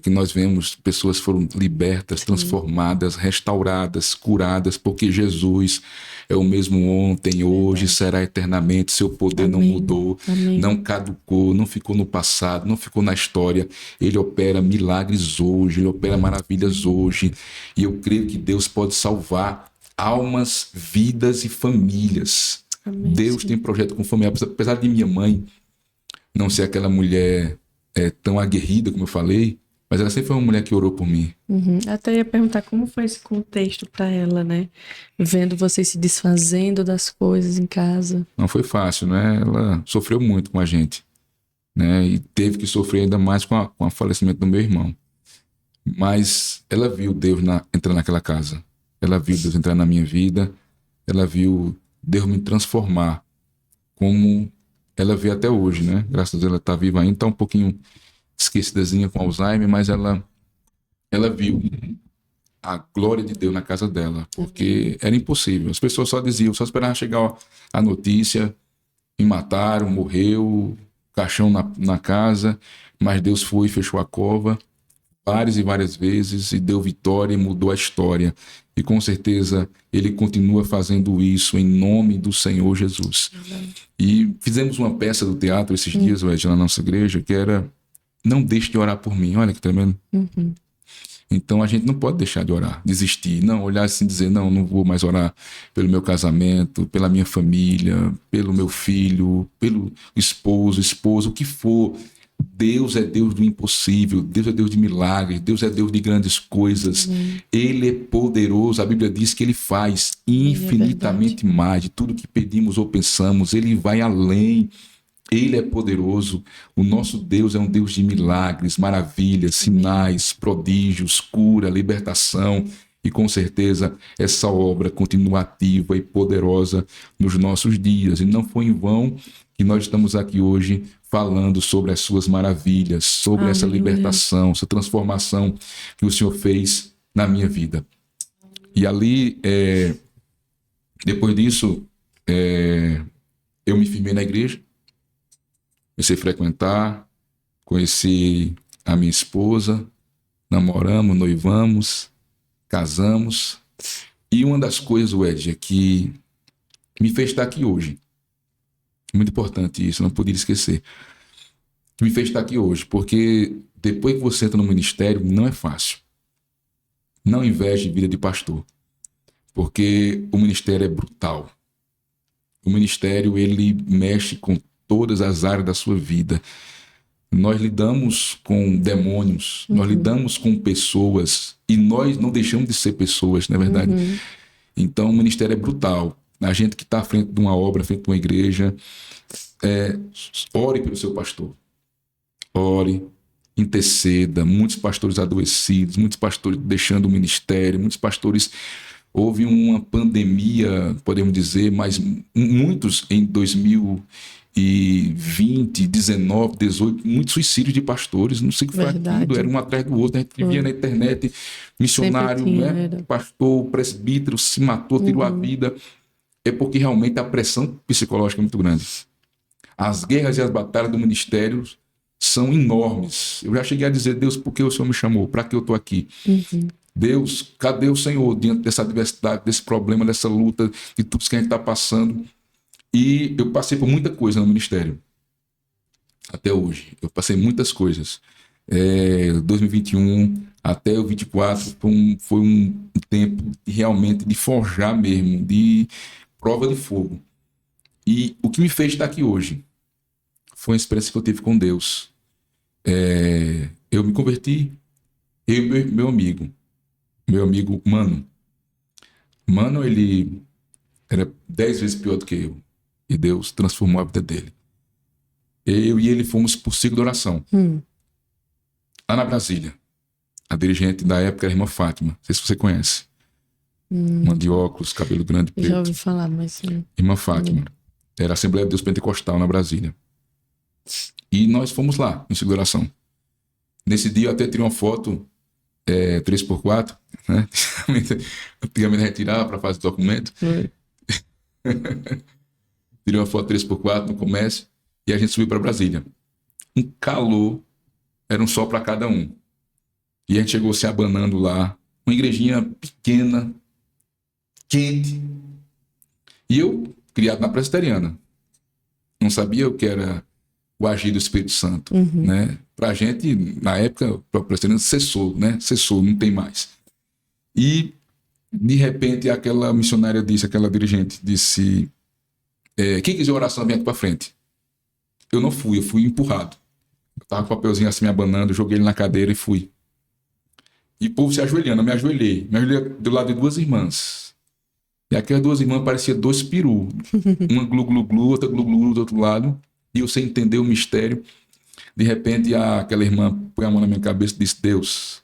que nós vemos pessoas foram libertas, transformadas, restauradas, curadas, porque Jesus é o mesmo ontem, hoje, será eternamente. Seu poder não mudou, não caducou, não ficou no passado, não ficou na história. Ele opera milagres hoje, ele opera maravilhas hoje. E eu creio que Deus pode salvar almas, vidas e famílias.
Amém,
Deus tem projeto com família. Apesar de minha mãe não ser aquela mulher tão aguerrida, como eu falei, Mas ela sempre foi uma mulher que orou por mim.
Até ia perguntar como foi esse contexto para ela, né? Vendo vocês se desfazendo das coisas em casa.
Não foi fácil, né? Ela sofreu muito com a gente, né? E teve que sofrer ainda mais com o falecimento do meu irmão. Mas ela viu Deus entrar naquela casa. Ela viu Deus entrar na minha vida. Ela viu Deus me transformar como ela vê até hoje, né? Graças a Deus ela está viva ainda, está um pouquinho esquecidazinha com Alzheimer, mas ela viu a glória de Deus na casa dela, porque era impossível. As pessoas só diziam, só esperavam chegar a notícia, me mataram, morreu, caixão na casa, mas Deus foi e fechou a cova várias e várias vezes e deu vitória e mudou a história. E com certeza ele continua fazendo isso em nome do Senhor Jesus. E fizemos uma peça do teatro esses dias, na nossa igreja, que era Não Deixe de Orar por Mim. Olha que tremendo. Então a gente não pode deixar de orar, desistir, não olhar assim e dizer, não vou mais orar pelo meu casamento, pela minha família, pelo meu filho, pelo esposo, o que for. Deus é Deus do impossível, Deus é Deus de milagres, Deus é Deus de grandes coisas. Ele é poderoso, a Bíblia diz que Ele faz infinitamente mais de tudo que pedimos ou pensamos. Ele vai além. Ele é poderoso. O nosso Deus é um Deus de milagres, maravilhas, sinais, prodígios, cura, libertação. E com certeza essa obra continua ativa e poderosa nos nossos dias. E não foi em vão que nós estamos aqui hoje falando sobre as suas maravilhas, sobre essa libertação, essa transformação que o Senhor fez na minha vida. E ali, depois disso, eu me firmei na igreja. Comecei a frequentar, conheci a minha esposa, namoramos, noivamos, casamos. E uma das coisas, Ed, é que me fez estar aqui hoje. Muito importante isso, não poderia esquecer. Me fez estar aqui hoje, porque depois que você entra no ministério, não é fácil. Não inveje vida de pastor, porque o ministério é brutal. O ministério, ele mexe com todas as áreas da sua vida. Nós lidamos com demônios, nós lidamos com pessoas e nós não deixamos de ser pessoas, não é verdade? Então o ministério é brutal. A gente que está à frente de uma obra, à frente de uma igreja, ore pelo seu pastor. Ore, interceda. Muitos pastores adoecidos, muitos pastores deixando o ministério, muitos pastores... Houve uma pandemia, podemos dizer, mas muitos em 2020, 19, 18, muitos suicídios de pastores, não sei o que foi aquilo, era um atrás do outro, a gente via na internet, missionário, pastor, presbítero, se matou, tirou a vida. É porque realmente a pressão psicológica é muito grande. As guerras e as batalhas do ministério são enormes. Eu já cheguei a dizer, Deus, por que o Senhor me chamou? Para que eu estou aqui? Deus, cadê o Senhor diante dessa adversidade, desse problema, dessa luta, de tudo que a gente está passando? E eu passei por muita coisa no ministério. Até hoje. Eu passei muitas coisas. 2021 até o 24 foi um tempo realmente de forjar mesmo, de prova de fogo. E o que me fez estar aqui hoje foi uma experiência que eu tive com Deus. Eu me converti, eu e meu amigo Mano. Mano, ele era 10 vezes pior do que eu. E Deus transformou a vida dele. Eu e ele fomos por ciclo de oração. Lá na Brasília. A dirigente da época era a irmã Fátima. Não sei se você conhece. Uma de óculos, cabelo grande, preto.
Já ouvi falar, mas...
Irmã Fátima. Era a Assembleia de Deus Pentecostal na Brasília. E nós fomos lá, no ciclo de oração. Nesse dia eu até tirei uma foto 3x4, né? Antigamente a gente tirava para fazer documento. Tirei uma foto 3x4 no comércio e a gente subiu para Brasília. Um calor, era um sol para cada um. E a gente chegou se abanando lá, uma igrejinha pequena, quente. E eu, criado na presbiteriana, não sabia o que era o agir do Espírito Santo, né? Pra gente, na época, a presbiteriana cessou, né? Cessou, não tem mais. E, de repente, aquela missionária disse, aquela dirigente disse, quem quiser oração, vem aqui pra frente. Eu não fui, eu fui empurrado. Eu tava com o papelzinho assim me abanando, joguei ele na cadeira e fui. E o povo se ajoelhando, eu me ajoelhei do lado de duas irmãs. E aquelas duas irmãs pareciam dois perus. Uma glu-glu-glu, outra glu-glu do outro lado. E eu sem entender o mistério. De repente, aquela irmã põe a mão na minha cabeça e disse: Deus,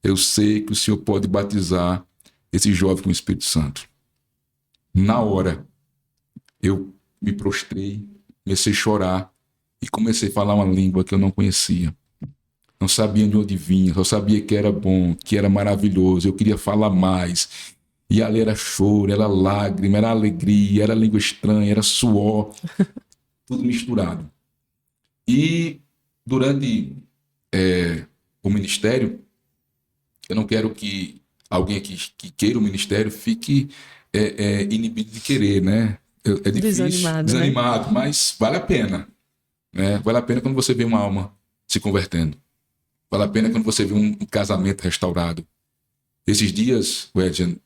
eu sei que o Senhor pode batizar esse jovem com o Espírito Santo. Na hora, eu me prostrei, comecei a chorar e comecei a falar uma língua que eu não conhecia. Não sabia de onde vinha, só sabia que era bom, que era maravilhoso. Eu queria falar mais. E ali era choro, era lágrima, era alegria, era língua estranha, era suor, tudo misturado. E durante o ministério, eu não quero que alguém aqui que queira o ministério fique inibido de querer, né? É difícil, desanimado, né? Mas vale a pena, né? Vale a pena quando você vê uma alma se convertendo. Vale a pena quando você vê um casamento restaurado. Esses dias, Edson,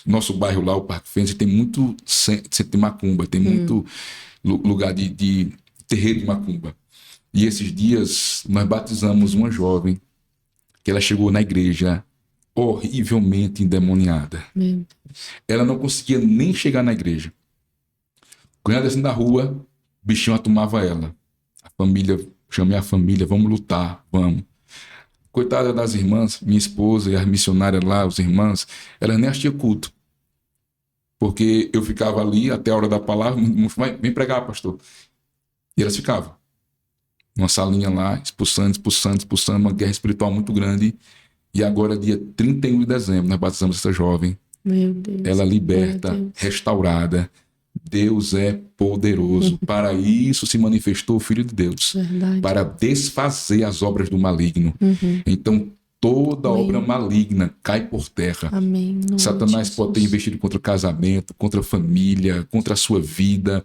nosso bairro lá, o Parque Fênix, tem muito centro de macumba, tem muito lugar de terreiro de macumba. E esses dias nós batizamos uma jovem que ela chegou na igreja horrivelmente endemoniada. Ela não conseguia nem chegar na igreja. Quando ela descendo da rua, o bichinho tomava ela. A família, chamei a família, vamos lutar, vamos. Coitada das irmãs, minha esposa e as missionárias lá, os irmãs, elas nem assistiam culto. Porque eu ficava ali até a hora da palavra, vem pregar, pastor. E elas ficavam. Uma salinha lá, expulsando, uma guerra espiritual muito grande. E agora, dia 31 de dezembro, nós batizamos essa jovem.
Meu Deus.
Ela liberta, restaurada. Deus é poderoso. Para isso se manifestou o Filho de Deus.
Verdade.
Para desfazer as obras do maligno. Então, toda obra maligna cai por terra.
Amém.
Satanás pode ter investido contra o casamento, contra a família, contra a sua vida,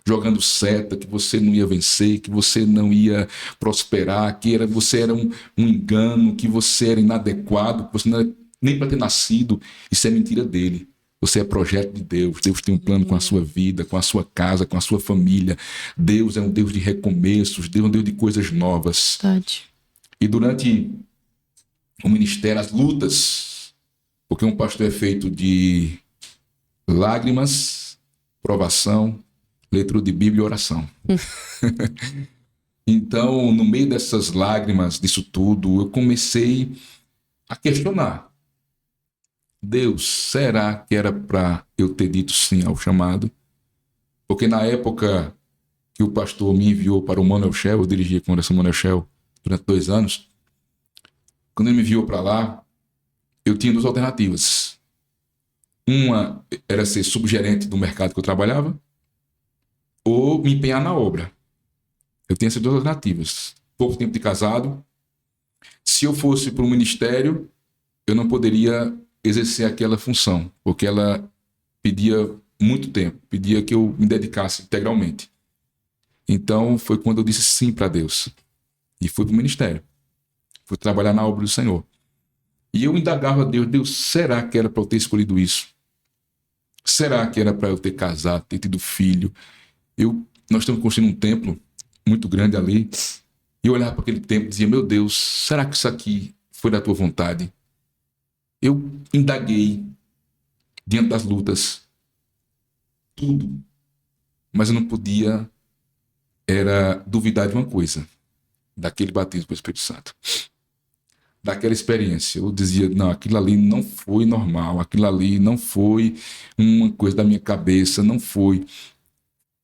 jogando seta, que você não ia vencer, que você não ia prosperar, que você era um engano, que você era inadequado, que você não era nem para ter nascido. Isso é mentira dele. Você é projeto de Deus. Deus tem um plano com a sua vida, com a sua casa, com a sua família. Deus é um Deus de recomeços, Deus é um Deus de coisas novas.
Verdade. E
durante o ministério, as lutas, porque um pastor é feito de lágrimas, provação, leitura de Bíblia e oração. Então, no meio dessas lágrimas, disso tudo, eu comecei a questionar. Deus, será que era para eu ter dito sim ao chamado? Porque na época que o pastor me enviou para o Manuel Shell, eu dirigi a Congregação Manuel Shell durante 2 anos, quando ele me enviou para lá, eu tinha 2 alternativas. Uma era ser subgerente do mercado que eu trabalhava, ou me empenhar na obra. Eu tinha essas 2 alternativas. Pouco tempo de casado. Se eu fosse para o ministério, eu não poderia exercer aquela função, porque ela pedia muito tempo, pedia que eu me dedicasse integralmente. Então, foi quando eu disse sim para Deus. E fui para o ministério. Fui trabalhar na obra do Senhor. E eu indagava a Deus, Deus, será que era para eu ter escolhido isso? Será que era para eu ter casado, ter tido filho? Nós estamos construindo um templo muito grande ali. E eu olhava para aquele templo e dizia, meu Deus, será que isso aqui foi da tua vontade? Eu indaguei diante das lutas tudo, mas eu não podia duvidar de uma coisa, daquele batismo pelo Espírito Santo, daquela experiência. Eu dizia, não, aquilo ali não foi normal, aquilo ali não foi uma coisa da minha cabeça, não foi.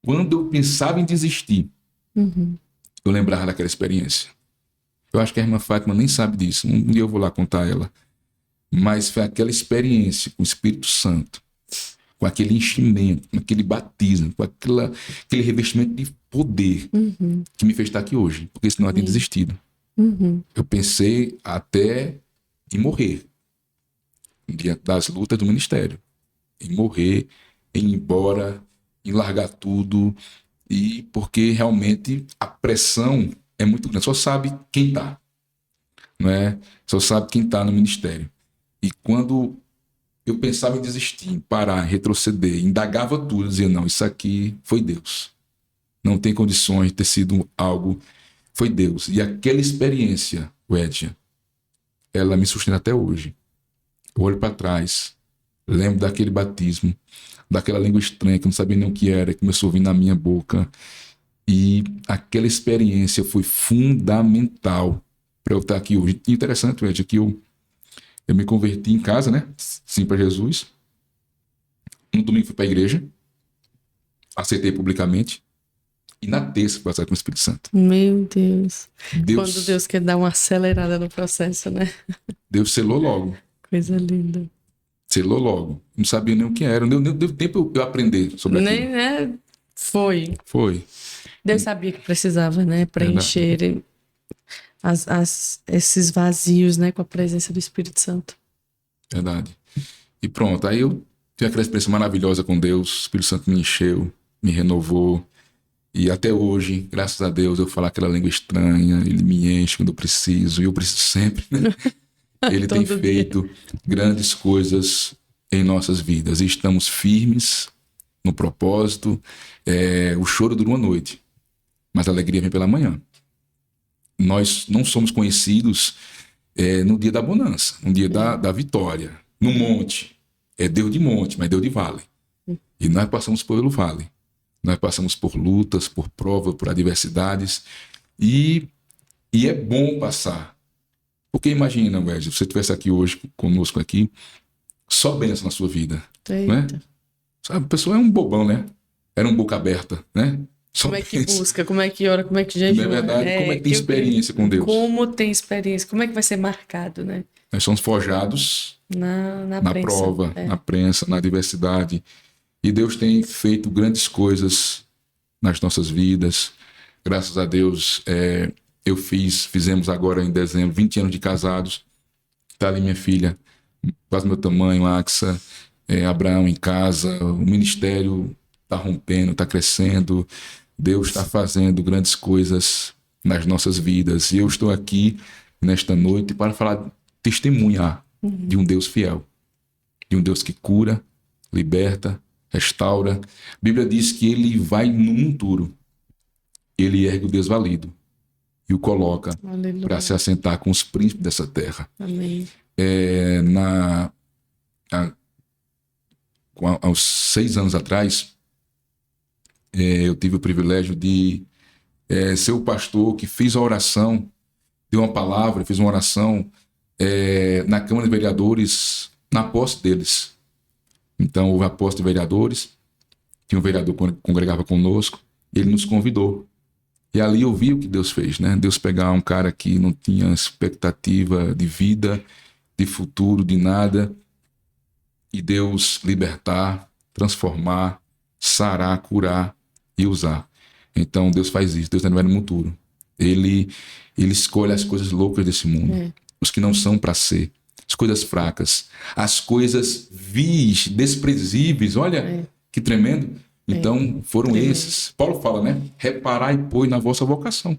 Quando eu pensava em desistir, eu lembrava daquela experiência. Eu acho que a irmã Fátima nem sabe disso, um dia eu vou lá contar a ela. Mas foi aquela experiência com o Espírito Santo, com aquele enchimento, com aquele batismo, com aquele revestimento de poder que me fez estar aqui hoje, porque senão eu tinha desistido. Eu pensei até em morrer, diante das lutas do ministério, em morrer, em ir embora, em largar tudo, e porque realmente a pressão é muito grande, só sabe quem está, não é? Só sabe quem está no ministério. E quando eu pensava em desistir, em parar, em retroceder, indagava tudo, dizia, não, isso aqui foi Deus. Não tem condições de ter sido algo, foi Deus. E aquela experiência, Edson, ela me sustenta até hoje. Eu olho para trás, lembro daquele batismo, daquela língua estranha que eu não sabia nem o que era, que começou a vir na minha boca. E aquela experiência foi fundamental para eu estar aqui hoje. Interessante, Ed, que eu me converti em casa, né? Sim, para Jesus. No domingo fui para a igreja, aceitei publicamente. E na terça fui batizado com o Espírito Santo.
Meu Deus. Quando Deus quer dar uma acelerada no processo, né?
Deus selou logo.
Coisa linda.
Selou logo. Não sabia nem o que era. Não deu tempo eu aprender sobre aquilo.
Nem, né? Foi.
Deus
sabia que precisava, né? Preencher esses vazios, né? Com a presença do Espírito Santo.
Verdade. E pronto. Aí eu tive aquela experiência maravilhosa com Deus. O Espírito Santo me encheu, me renovou. E até hoje, graças a Deus, eu falo aquela língua estranha. Ele me enche quando eu preciso. E eu preciso sempre, né? Ele tem feito grandes coisas em nossas vidas. E estamos firmes no propósito. O choro dura uma noite, mas a alegria vem pela manhã. Nós não somos conhecidos no dia da bonança, no dia da vitória, no monte. É Deus de monte, mas Deus de vale. E nós passamos pelo vale. Nós passamos por lutas, por provas, por adversidades. E é bom passar. Porque imagina, Wesley, se você estivesse aqui hoje conosco aqui, só bênção na sua vida. Né? Sabe, a pessoa é um bobão, né? Era um boca aberta, né? Só
como é que busca, como é que ora, como é que jejua.
Não é verdade? Como é que tem experiência com Deus?
Como tem experiência, como é que vai ser marcado, né?
Nós somos forjados na
prensa,
prova, na prensa, na adversidade. E Deus tem feito grandes coisas nas nossas vidas. Graças a Deus, fizemos agora em dezembro 20 anos de casados. Está ali minha filha, quase meu tamanho, Axa, Abraão em casa. O ministério está rompendo, está crescendo. Deus está fazendo grandes coisas nas nossas vidas. E eu estou aqui nesta noite para falar, testemunhar de um Deus fiel, de um Deus que cura, liberta, restaura. A Bíblia diz que ele vai no monturo, ele ergue o desvalido e o coloca para se assentar com os príncipes dessa terra.
Amém.
Aos 6 anos atrás, eu tive o privilégio de ser o pastor que fez a oração, deu uma palavra, fez uma oração na Câmara de Vereadores, na posse deles. Então, houve a posse de vereadores, tinha um vereador que congregava conosco, ele nos convidou. E ali eu vi o que Deus fez, né? Deus pegar um cara que não tinha expectativa de vida, de futuro, de nada, e Deus libertar, transformar, sarar, curar e usar. Então, Deus faz isso, Deus não é no futuro. Ele escolhe as coisas loucas desse mundo, os que não são para ser, as coisas fracas, as coisas vis, desprezíveis, olha que tremendo. Então, foram esses. Paulo fala, né? Reparai, pois, na vossa vocação.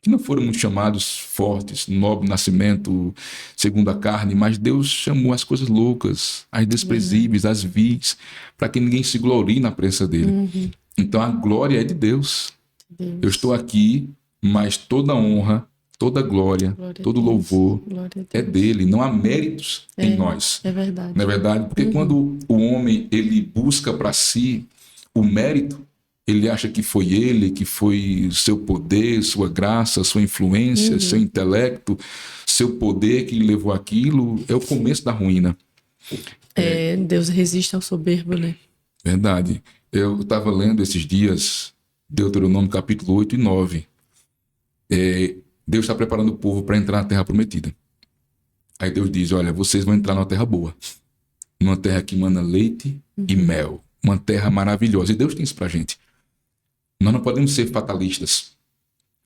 Que não foram muito chamados fortes, nobre nascimento, segundo a carne, mas Deus chamou as coisas loucas, as desprezíveis, as vis, para que ninguém se glorie na presença dele. Então, a glória é de Deus. Eu estou aqui, mas toda honra, toda glória todo louvor é dele. Não há méritos em nós.
É verdade.
Não é verdade? Porque quando o homem ele busca para si o mérito, ele acha que foi ele, que foi seu poder, sua graça, sua influência, seu intelecto, seu poder que lhe levou aquilo. É o começo da ruína.
Deus resiste ao soberbo, né?
Verdade. Eu estava lendo esses dias Deuteronômio capítulo 8 e 9. Deus está preparando o povo para entrar na terra prometida. Aí Deus diz, olha, vocês vão entrar numa terra boa. Numa terra que mana leite e mel. Uma terra maravilhosa. E Deus tem isso pra gente. Nós não podemos ser fatalistas.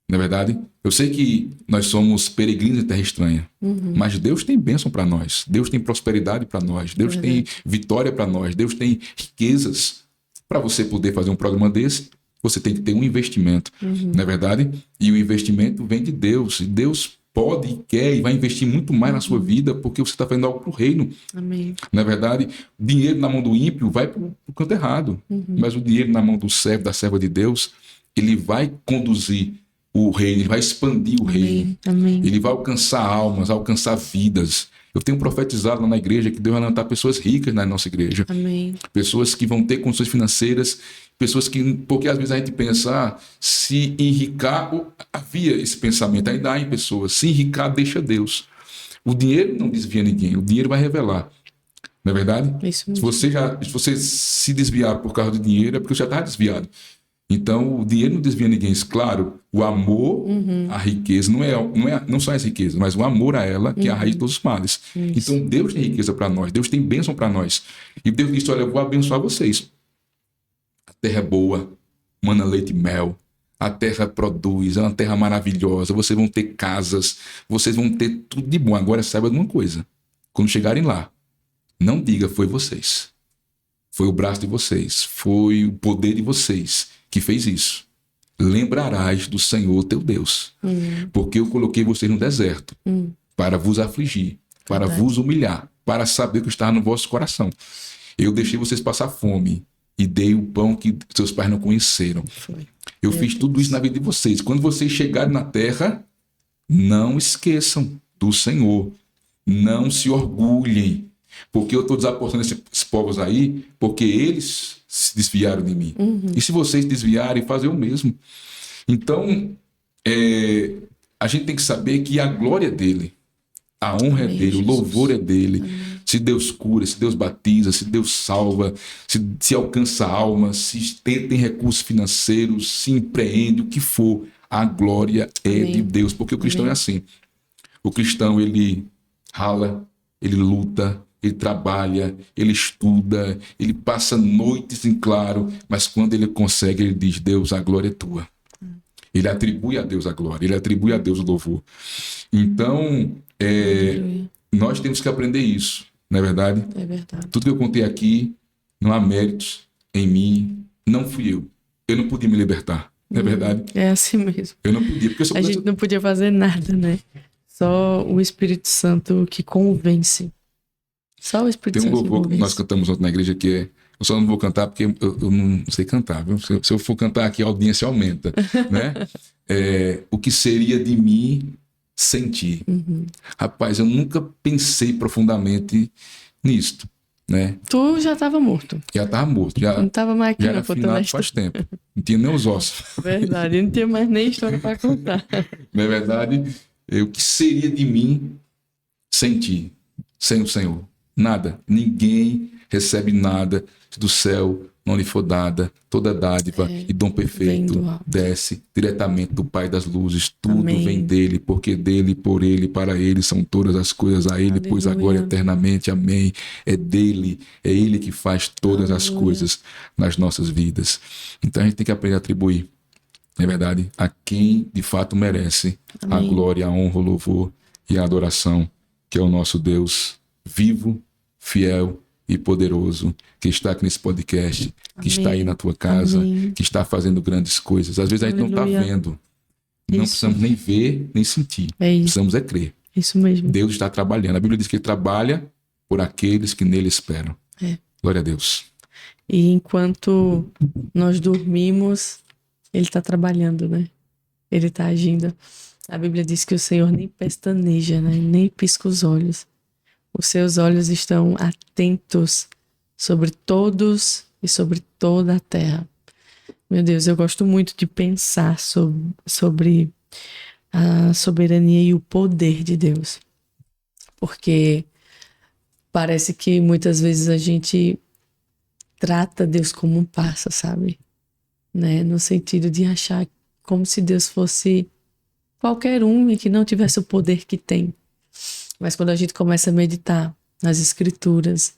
Não é verdade? Eu sei que nós somos peregrinos em terra estranha. Mas Deus tem bênção para nós. Deus tem prosperidade para nós. Deus tem vitória para nós. Deus tem riquezas. Para você poder fazer um programa desse, você tem que ter um investimento. Não é verdade? E o investimento vem de Deus. E Deus pode e quer e vai investir muito mais na sua vida porque você está fazendo algo para o reino.
Amém.
Não é verdade? Dinheiro na mão do ímpio vai para o canto errado. Mas o dinheiro na mão do servo, da serva de Deus, ele vai conduzir o reino, ele vai expandir o reino.
Amém.
Ele vai alcançar almas, alcançar vidas. Eu tenho profetizado lá na igreja que Deus vai levantar pessoas ricas na nossa igreja.
Amém.
Pessoas que vão ter condições financeiras, pessoas que... Porque às vezes a gente pensa, se enricar... Havia esse pensamento, ainda há em pessoas. Se enricar, deixa Deus. O dinheiro não desvia ninguém, o dinheiro vai revelar. Não é verdade?
Isso mesmo.
Se você se desviar por causa do dinheiro, é porque você já está desviado. Então, o dinheiro não desvia ninguém. Claro, o amor, a riqueza, não só as riquezas, mas o amor a ela, que é a raiz de todos os males.
Isso.
Então, Deus tem riqueza para nós, Deus tem bênção para nós. E Deus disse, olha, eu vou abençoar vocês. A terra é boa, mana leite e mel. A terra produz, é uma terra maravilhosa. Vocês vão ter casas, vocês vão ter tudo de bom. Agora, saiba de uma coisa. Quando chegarem lá, não diga foi vocês. Foi o braço de vocês, foi o poder de vocês que fez isso. Lembrarás do Senhor teu Deus, porque eu coloquei vocês no deserto para vos afligir, para vos humilhar, para saber o que está no vosso coração. Eu deixei vocês passar fome e dei o pão que seus pais não conheceram. Eu fiz tudo isso na vida de vocês. Quando vocês chegarem na terra, não esqueçam do Senhor, não se orgulhem, porque eu estou desapontando esses povos aí, porque eles se desviaram de mim. E se vocês desviarem, fazer o mesmo. Então, a gente tem que saber que a glória é dele, a honra é dele, o louvor é dele. Se Deus cura, se Deus batiza, se Deus salva, se alcança almas, se tem recursos financeiros, se empreende, o que for, a glória é de Deus. Porque o cristão é assim. O cristão, ele rala, ele luta, ele trabalha, ele estuda, ele passa noites em claro, mas quando ele consegue, ele diz, Deus, a glória é tua. Ele atribui a Deus a glória, ele atribui a Deus o louvor. Então, nós temos que aprender isso, não é verdade?
É verdade.
Tudo que eu contei aqui, não há méritos em mim, não fui eu. Eu não podia me libertar, não é verdade?
É assim mesmo.
Eu não podia, porque eu sou...
A gente não podia fazer nada, né? Só o Espírito Santo que convence. Só o Espírito
Tem um
Santo que
louvor que
convence.
nós cantamos ontem na igreja que é... Eu só não vou cantar porque eu não sei cantar, viu? Se eu for cantar aqui, a audiência aumenta, né? O que seria de mim sem ti? Rapaz, eu nunca pensei profundamente nisto, né?
Tu já estava morto.
Já estava morto, já
Não estava mais aqui,
era
não, contando
finado
a história.
faz tempo. Não tinha nem os ossos.
Verdade, não tinha mais nem história para contar.
Não é verdade? O que seria de mim sem ti, sem o Senhor? Nada. Ninguém recebe nada do céu, não lhe for dada toda dádiva e dom perfeito desce diretamente do Pai das luzes. Tudo
Amém.
vem dele, porque dele, por ele, para ele são todas as coisas, a ele, pois agora eternamente. Amém. É dele, é ele que faz todas as coisas nas nossas vidas. Então a gente tem que aprender a atribuir, não é verdade, a quem de fato merece a glória, a honra, o louvor e a adoração, que é o nosso Deus vivo, fiel e poderoso, que está aqui nesse podcast, que está aí na tua casa, que está fazendo grandes coisas. Às vezes a gente não está vendo, não precisamos nem ver, nem sentir. Precisamos crer.
Isso mesmo.
Deus está trabalhando. A Bíblia diz que ele trabalha por aqueles que nele esperam. Glória a Deus.
E enquanto nós dormimos, ele está trabalhando, né? Ele está agindo. A Bíblia diz que o Senhor nem pestaneja, né? Nem pisca os olhos. Os seus olhos estão atentos sobre todos e sobre toda a terra. Meu Deus, eu gosto muito de pensar sobre a soberania e o poder de Deus. Porque parece que muitas vezes a gente trata Deus como um parça, sabe? Né? No sentido de achar como se Deus fosse qualquer um e que não tivesse o poder que tem. Mas quando a gente começa a meditar nas Escrituras,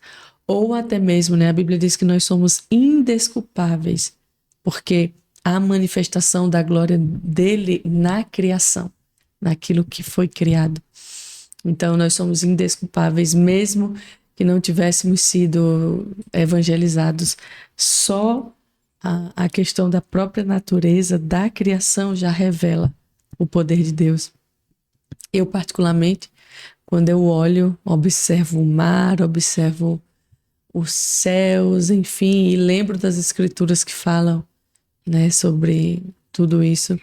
ou até mesmo, né, a Bíblia diz que nós somos indesculpáveis, porque há a manifestação da glória dele na criação, naquilo que foi criado. Então nós somos indesculpáveis, mesmo que não tivéssemos sido evangelizados. Só a questão da própria natureza da criação já revela o poder de Deus. Eu, particularmente, quando eu olho, observo o mar, observo os céus, enfim, e lembro das escrituras que falam, né, sobre tudo isso,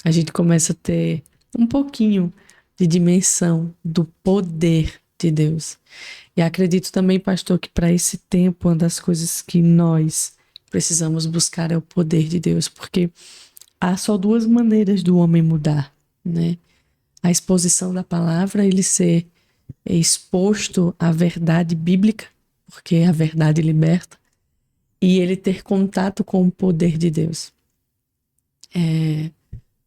a gente começa a ter um pouquinho de dimensão do poder de Deus. E acredito também, pastor, que para esse tempo, uma das coisas que nós precisamos buscar é o poder de Deus, porque há só duas maneiras do homem mudar, né? A exposição da palavra, ele ser exposto à verdade bíblica, porque a verdade liberta, e ele ter contato com o poder de Deus.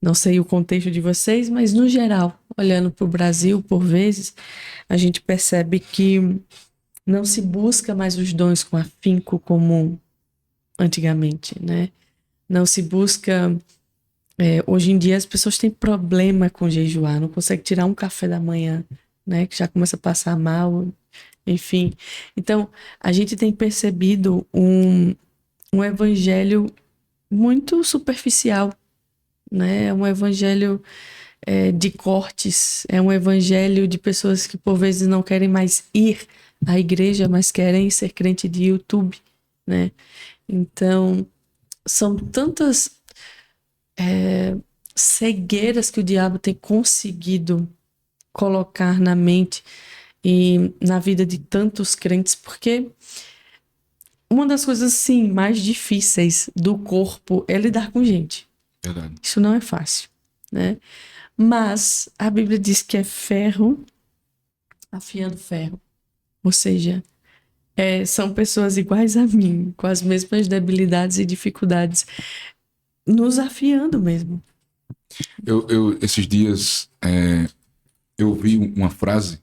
Não sei o contexto de vocês, mas no geral, olhando para o Brasil, por vezes, a gente percebe que não se busca mais os dons com afinco como antigamente, né? Não se busca... hoje em dia as pessoas têm problema com jejuar, não conseguem tirar um café da manhã, né? Que já começa a passar mal, enfim. Então, a gente tem percebido um evangelho muito superficial, né? É um evangelho de cortes, é um evangelho de pessoas que por vezes não querem mais ir à igreja, mas querem ser crente de YouTube, né? Então, são tantas cegueiras que o diabo tem conseguido colocar na mente e na vida de tantos crentes, porque uma das coisas, sim, mais difíceis do corpo é lidar com gente.
Verdade.
Isso não é fácil, né? Mas a Bíblia diz que é ferro afiando ferro. Ou seja, são pessoas iguais a mim, com as mesmas debilidades e dificuldades, nos afiando mesmo.
Esses dias, eu vi uma frase,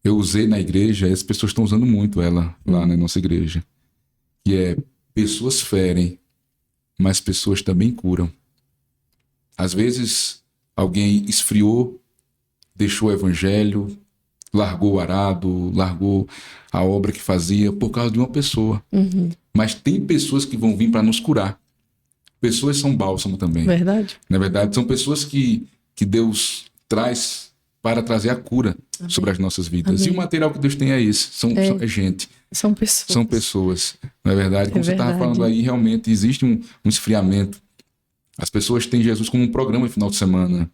eu usei na igreja, e as pessoas estão usando muito ela lá na nossa igreja, que é: pessoas ferem, mas pessoas também curam. Às vezes, alguém esfriou, deixou o evangelho, largou o arado, largou a obra que fazia por causa de uma pessoa.
Uhum.
Mas tem pessoas que vão vir para nos curar. Pessoas são bálsamo também.
Verdade?
Na verdade, são pessoas que Deus traz para trazer a cura sobre as nossas vidas.
Amém.
E o material que Deus tem é esse. É gente.
São pessoas.
São pessoas. Não é verdade? Como você estava falando aí, realmente existe um esfriamento. As pessoas têm Jesus como um programa de final de semana.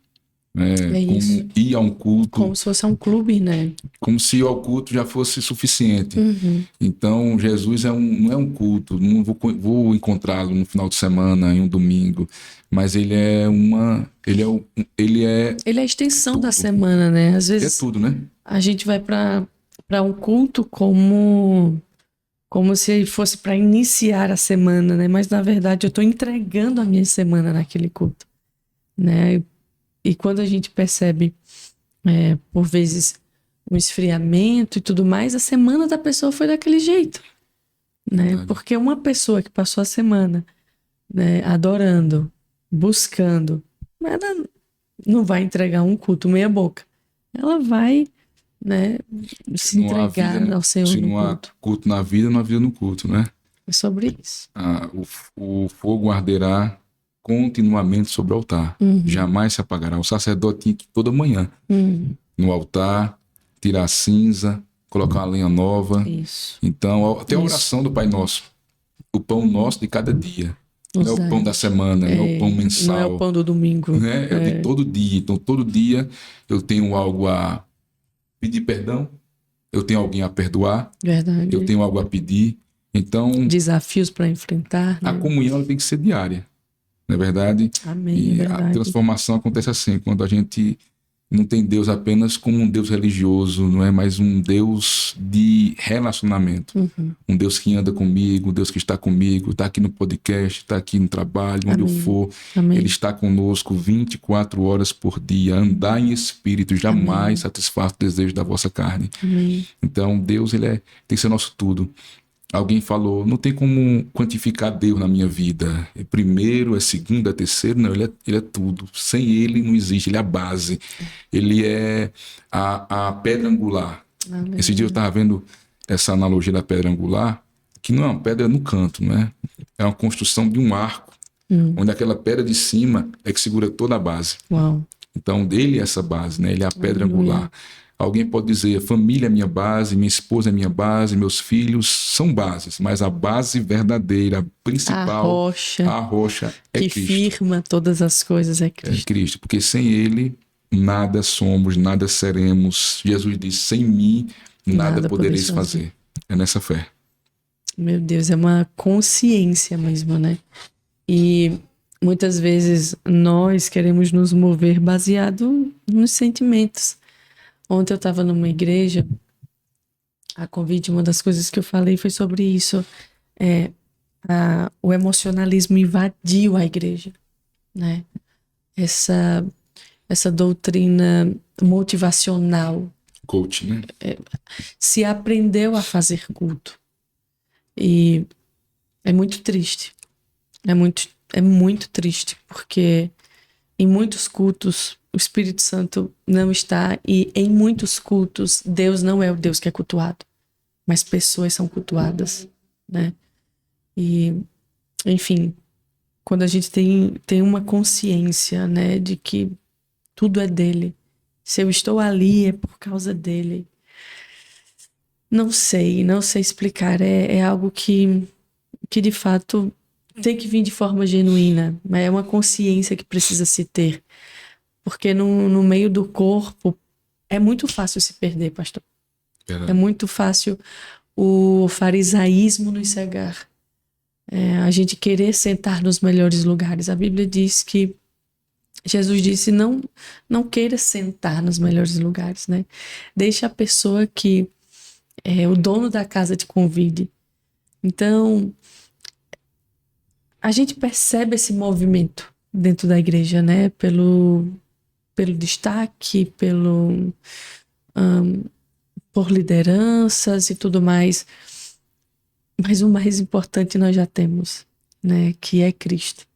Como ir a um culto.
Como se fosse um clube, né?
Como se ir ao culto já fosse suficiente.
Uhum.
Então, Jesus não é um culto. Não vou encontrá-lo no final de semana, em um domingo. Mas ele é
a extensão
tudo.
Da semana, né? Às vezes
é tudo, né?
A gente vai para um culto como se fosse para iniciar a semana, né? Mas na verdade eu estou entregando a minha semana naquele culto, né? E quando a gente percebe por vezes um esfriamento e tudo mais, a semana da pessoa foi daquele jeito, né?
Verdade.
Porque uma pessoa que passou a semana, né, adorando, buscando, ela não vai entregar um culto meia boca. Ela vai, né, se entregar ao Senhor no culto.
Se não há culto na vida, não há vida no culto, né?
É sobre isso.
O fogo arderá continuamente sobre o altar.
Uhum.
Jamais se apagará. O sacerdote tinha que ir toda manhã no altar, tirar a cinza, colocar uma lenha nova.
Isso.
Então, até a oração do Pai Nosso. O pão nosso de cada dia. Não é o pão da semana, não é o pão mensal.
Não é o pão do domingo.
Né? É de todo dia. Então, todo dia eu tenho algo a pedir perdão, eu tenho alguém a perdoar,
Verdade.
Eu tenho algo a pedir. Então,
desafios para enfrentar.
A comunhão tem que ser diária, não é verdade?
Amém.
E
verdade.
a transformação acontece assim, quando a gente não tem Deus apenas como um Deus religioso, não é mais um Deus de relacionamento. Um Deus que anda comigo, um Deus que está comigo, está aqui no podcast, está aqui no trabalho, onde eu for.
Amém.
Ele está conosco 24 horas por dia. Andar em espírito jamais satisfaz o desejo da vossa carne.
Amém.
Então, Deus tem que ser nosso tudo. Alguém falou, não tem como quantificar Deus na minha vida. É primeiro, é segundo, é terceiro. Não, ele é tudo. Sem ele não existe, ele é a base. Ele é a pedra angular.
Amém.
Esse dia eu estava vendo essa analogia da pedra angular, que não é uma pedra no canto, não é? É uma construção de um arco, onde aquela pedra de cima é que segura toda a base.
Uau.
Então, ele é essa base, né? Ele é a pedra angular. Alguém pode dizer, família é minha base, minha esposa é minha base, meus filhos são bases, mas a base verdadeira, a principal, a rocha é
que
Cristo.
firma todas as coisas é
É
Cristo.
Cristo, porque sem Ele nada somos, nada seremos. Jesus disse, sem mim nada podereis fazer. É nessa fé.
Meu Deus, é uma consciência mesmo, né? E muitas vezes nós queremos nos mover baseado nos sentimentos. Ontem eu estava numa igreja, a convite, uma das coisas que eu falei foi sobre isso. O emocionalismo invadiu a igreja, né? Essa doutrina motivacional.
Coach, né?
Se aprendeu a fazer culto. E é muito triste. É muito triste, porque em muitos cultos o Espírito Santo não está, e em muitos cultos Deus não é o Deus que é cultuado, mas pessoas são cultuadas, né? E, enfim, quando a gente tem uma consciência, né, de que tudo é dele, se eu estou ali é por causa dele. Não sei explicar, é algo que de fato tem que vir de forma genuína, mas é uma consciência que precisa se ter. Porque no meio do corpo é muito fácil se perder, pastor. É muito fácil o farisaísmo nos cegar. A gente querer sentar nos melhores lugares. A Bíblia diz que Jesus disse, não queira sentar nos melhores lugares, né? Deixa a pessoa que o dono da casa te convide. Então, a gente percebe esse movimento dentro da igreja, né? Pelo destaque, por lideranças e tudo mais. Mas o mais importante nós já temos, né? Que é Cristo.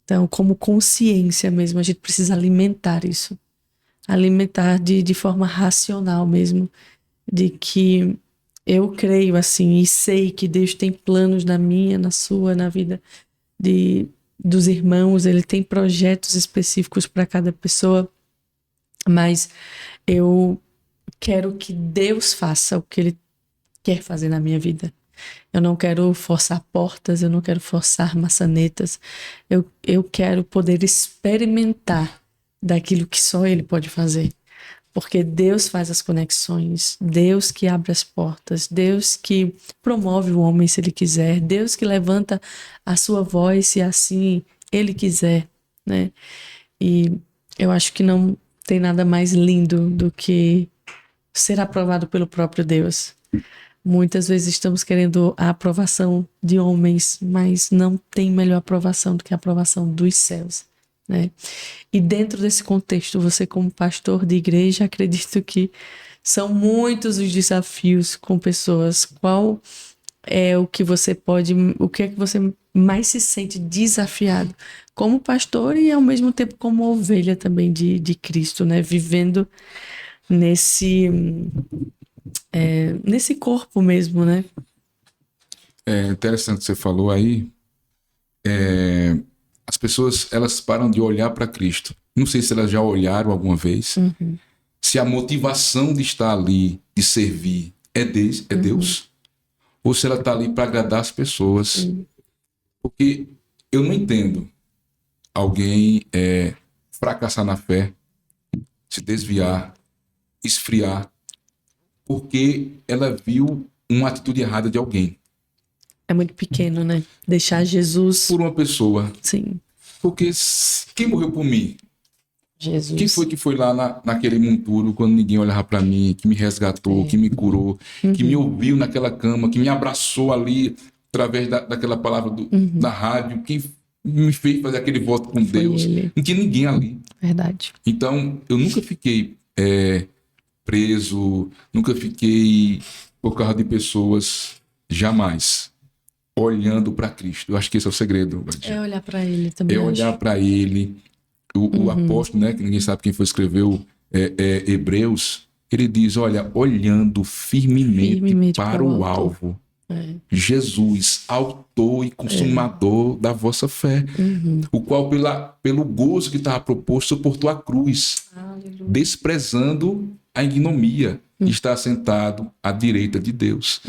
Então, como consciência mesmo, a gente precisa alimentar isso. Alimentar de forma racional mesmo. De que eu creio assim e sei que Deus tem planos na minha, na sua, na vida dos irmãos. Ele tem projetos específicos para cada pessoa, mas eu quero que Deus faça o que Ele quer fazer na minha vida. Eu não quero forçar portas, eu não quero forçar maçanetas. Eu quero poder experimentar daquilo que só Ele pode fazer. Porque Deus faz as conexões, Deus que abre as portas, Deus que promove o homem se Ele quiser, Deus que levanta a sua voz se assim Ele quiser, né? E eu acho que não tem nada mais lindo do que ser aprovado pelo próprio Deus. Muitas vezes estamos querendo a aprovação de homens, mas não tem melhor aprovação do que a aprovação dos céus, né? E dentro desse contexto, você como pastor de igreja, acredito que são muitos os desafios com pessoas. Qual é o que é que você mais se sente desafiado como pastor e ao mesmo tempo como ovelha também de Cristo, né? Vivendo nesse corpo mesmo, né?
É interessante que você falou aí. As pessoas, elas param de olhar para Cristo. Não sei se elas já olharam alguma vez.
Uhum.
Se a motivação de estar ali, de servir, é Deus. Ou se ela está ali para agradar as pessoas. Porque eu não entendo alguém fracassar na fé, se desviar, esfriar, porque ela viu uma atitude errada de alguém.
É muito pequeno, né? Deixar Jesus...
Por uma pessoa.
Sim.
Porque quem morreu por mim?
Jesus.
Quem foi que foi lá naquele monturo quando ninguém olhava para mim, que me resgatou, que me curou, que me ouviu naquela cama, que me abraçou ali através daquela palavra da rádio, quem me fez fazer aquele voto com Deus?
Ele.
Não tinha ninguém ali.
Verdade.
Então, eu nunca fiquei preso, nunca fiquei por causa de pessoas, jamais. Olhando para Cristo. Eu acho que esse é o segredo.
É olhar para Ele também.
É olhar para Ele. O apóstolo, né, que ninguém sabe quem foi, escreveu Hebreus, ele diz, olha, olhando firmemente para o alvo. Jesus, autor e consumador da vossa fé, o qual pelo gozo que estava proposto suportou a cruz, desprezando a ignomia está sentado à direita de Deus.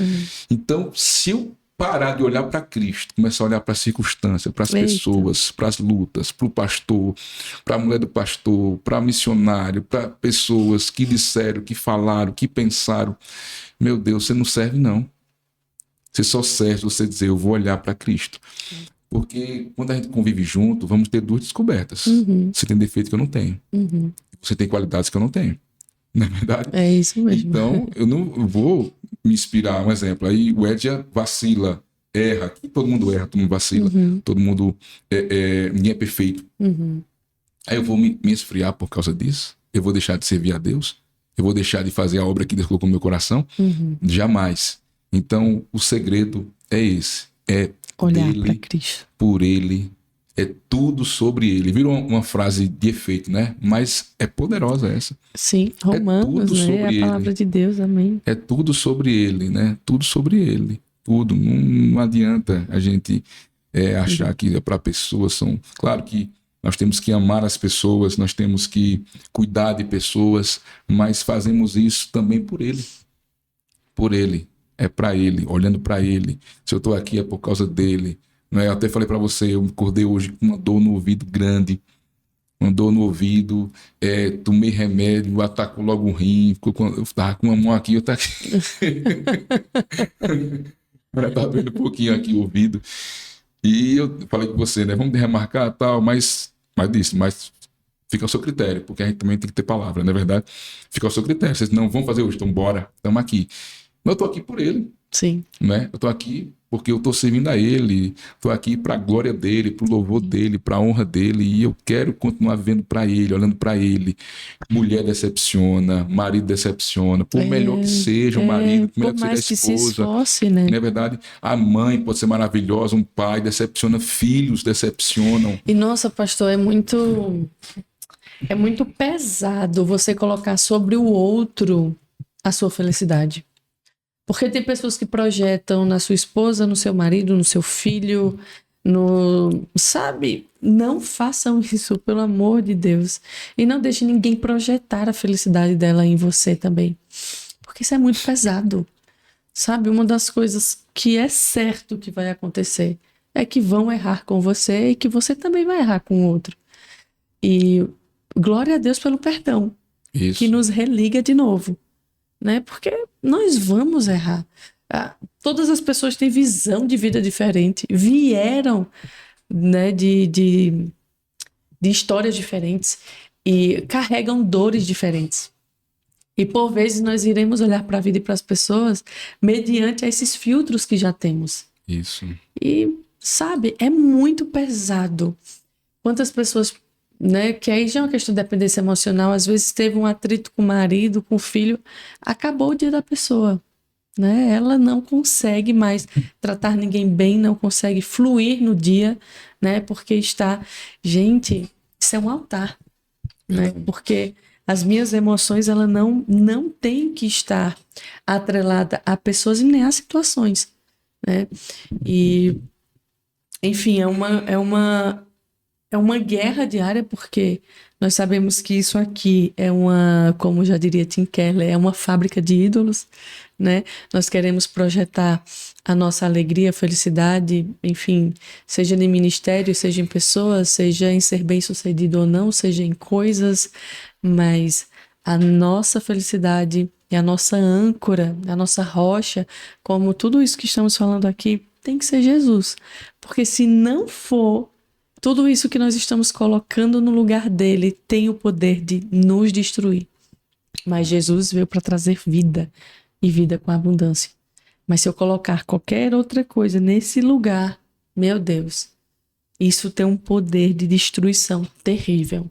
Então, se eu parar de olhar para Cristo, começar a olhar para a circunstância, para as pessoas, para as lutas, para o pastor, para a mulher do pastor, para missionário, para pessoas que disseram, que falaram, que pensaram, meu Deus, você não serve não. Você só serve você dizer, eu vou olhar para Cristo. Porque quando a gente convive junto, vamos ter duas descobertas. Você tem defeito que eu não tenho. Você tem qualidades que eu não tenho. Não é verdade?
É isso mesmo.
Então, eu não vou me inspirar. Um exemplo, aí o Edia vacila, erra. Aqui todo mundo erra, todo mundo vacila. Todo mundo... ninguém é perfeito. Aí eu vou me esfriar por causa disso? Eu vou deixar de servir a Deus? Eu vou deixar de fazer a obra que Deus colocou no meu coração? Jamais. Então, o segredo é esse. É
olhar
dele,
para Cristo.
por ele, é tudo sobre ele. Virou uma frase de efeito, né? Mas é poderosa essa.
Sim, Romanos,
tudo
né?
sobre
É a palavra de Deus, amém.
É tudo sobre ele, né? Tudo sobre ele. Tudo. Não adianta a gente achar que para pessoas são... Claro que nós temos que amar as pessoas, nós temos que cuidar de pessoas, mas fazemos isso também por ele. Por ele. É para ele, olhando para ele. Se eu estou aqui é por causa dele. Não é? Eu até falei para você, eu me acordei hoje com uma dor no ouvido grande. Uma dor no ouvido, tomei remédio, atacou logo o rim. Eu estava com uma mão aqui, eu estava aqui. Estava doendo um pouquinho aqui o ouvido. E eu falei com você, né? Vamos remarcar e tal, mas fica ao seu critério, porque a gente também tem que ter palavra, não é verdade? Fica ao seu critério. Vocês não vão fazer hoje, então bora, estamos aqui. Eu estou aqui por ele.
Sim.
Né? Eu estou aqui porque eu estou servindo a ele. Estou aqui para a glória dele, para o louvor dele, para a honra dele. E eu quero continuar vivendo para ele, olhando para ele. Mulher decepciona, marido decepciona. Por melhor que seja o marido, por melhor que seja a esposa.
Que se esforce, né?
Não é verdade? A mãe pode ser maravilhosa, um pai decepciona, filhos decepcionam.
E nossa, pastor, é muito pesado você colocar sobre o outro a sua felicidade. Porque tem pessoas que projetam na sua esposa, no seu marido, no seu filho, sabe? Não façam isso, pelo amor de Deus. E não deixe ninguém projetar a felicidade dela em você também. Porque isso é muito pesado. Sabe? Uma das coisas que é certo que vai acontecer é que vão errar com você e que você também vai errar com o outro. E glória a Deus pelo perdão.
Isso.
Que nos religa de novo. Né? Porque nós vamos errar. Todas as pessoas têm visão de vida diferente, vieram, né, de histórias diferentes e carregam dores diferentes. E por vezes nós iremos olhar para a vida e para as pessoas mediante esses filtros que já temos.
Isso.
E, sabe, é muito pesado. Quantas pessoas... Né? Que aí já é uma questão de dependência emocional. Às vezes teve um atrito com o marido, com o filho, acabou o dia da pessoa, né? Ela não consegue mais tratar ninguém bem, não consegue fluir no dia, né? Porque está... Gente, isso é um altar, né? Porque as minhas emoções, ela não tem que estar atrelada a pessoas e nem a situações, né? E, enfim, é uma guerra diária, porque nós sabemos que isso aqui é como já diria Tim Keller, é uma fábrica de ídolos, né? Nós queremos projetar a nossa alegria, felicidade, enfim, seja em ministério, seja em pessoas, seja em ser bem-sucedido ou não, seja em coisas, mas a nossa felicidade e a nossa âncora, a nossa rocha, como tudo isso que estamos falando aqui, tem que ser Jesus. Porque se não for, tudo isso que nós estamos colocando no lugar dele tem o poder de nos destruir. Mas Jesus veio para trazer vida, e vida com abundância. Mas se eu colocar qualquer outra coisa nesse lugar, meu Deus, isso tem um poder de destruição terrível,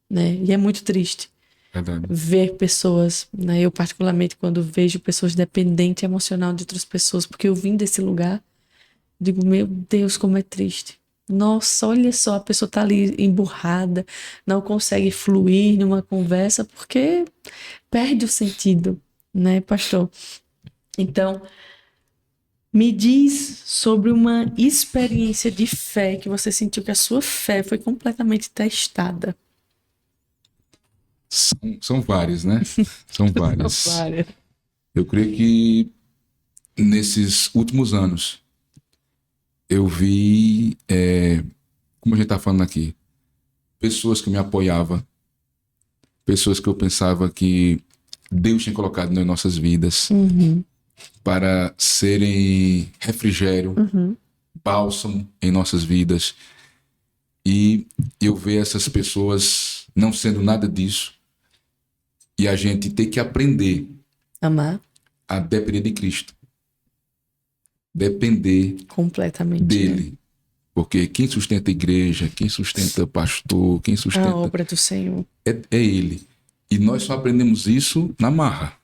né? E é muito triste.
Verdade.
Ver pessoas, né? Eu particularmente quando vejo pessoas dependentes emocional de outras pessoas, porque eu vim desse lugar, digo, meu Deus, como é triste. Nossa, olha só, a pessoa tá ali emburrada, não consegue fluir numa conversa porque perde o sentido, né, pastor? Então, me diz sobre uma experiência de fé que você sentiu que a sua fé foi completamente testada.
São várias, né? São várias.
Várias.
Eu creio que nesses últimos anos eu vi, como a gente está falando aqui, pessoas que me apoiavam, pessoas que eu pensava que Deus tinha colocado nas nossas vidas para serem refrigério, bálsamo em nossas vidas. E eu ver essas pessoas não sendo nada disso e a gente ter que aprender
Amar
a depender de Cristo. Depender
completamente,
dele.
né?
Porque quem sustenta a igreja, quem sustenta o pastor, quem
A
sustenta
obra do Senhor,
é ele. E nós só aprendemos isso na marra.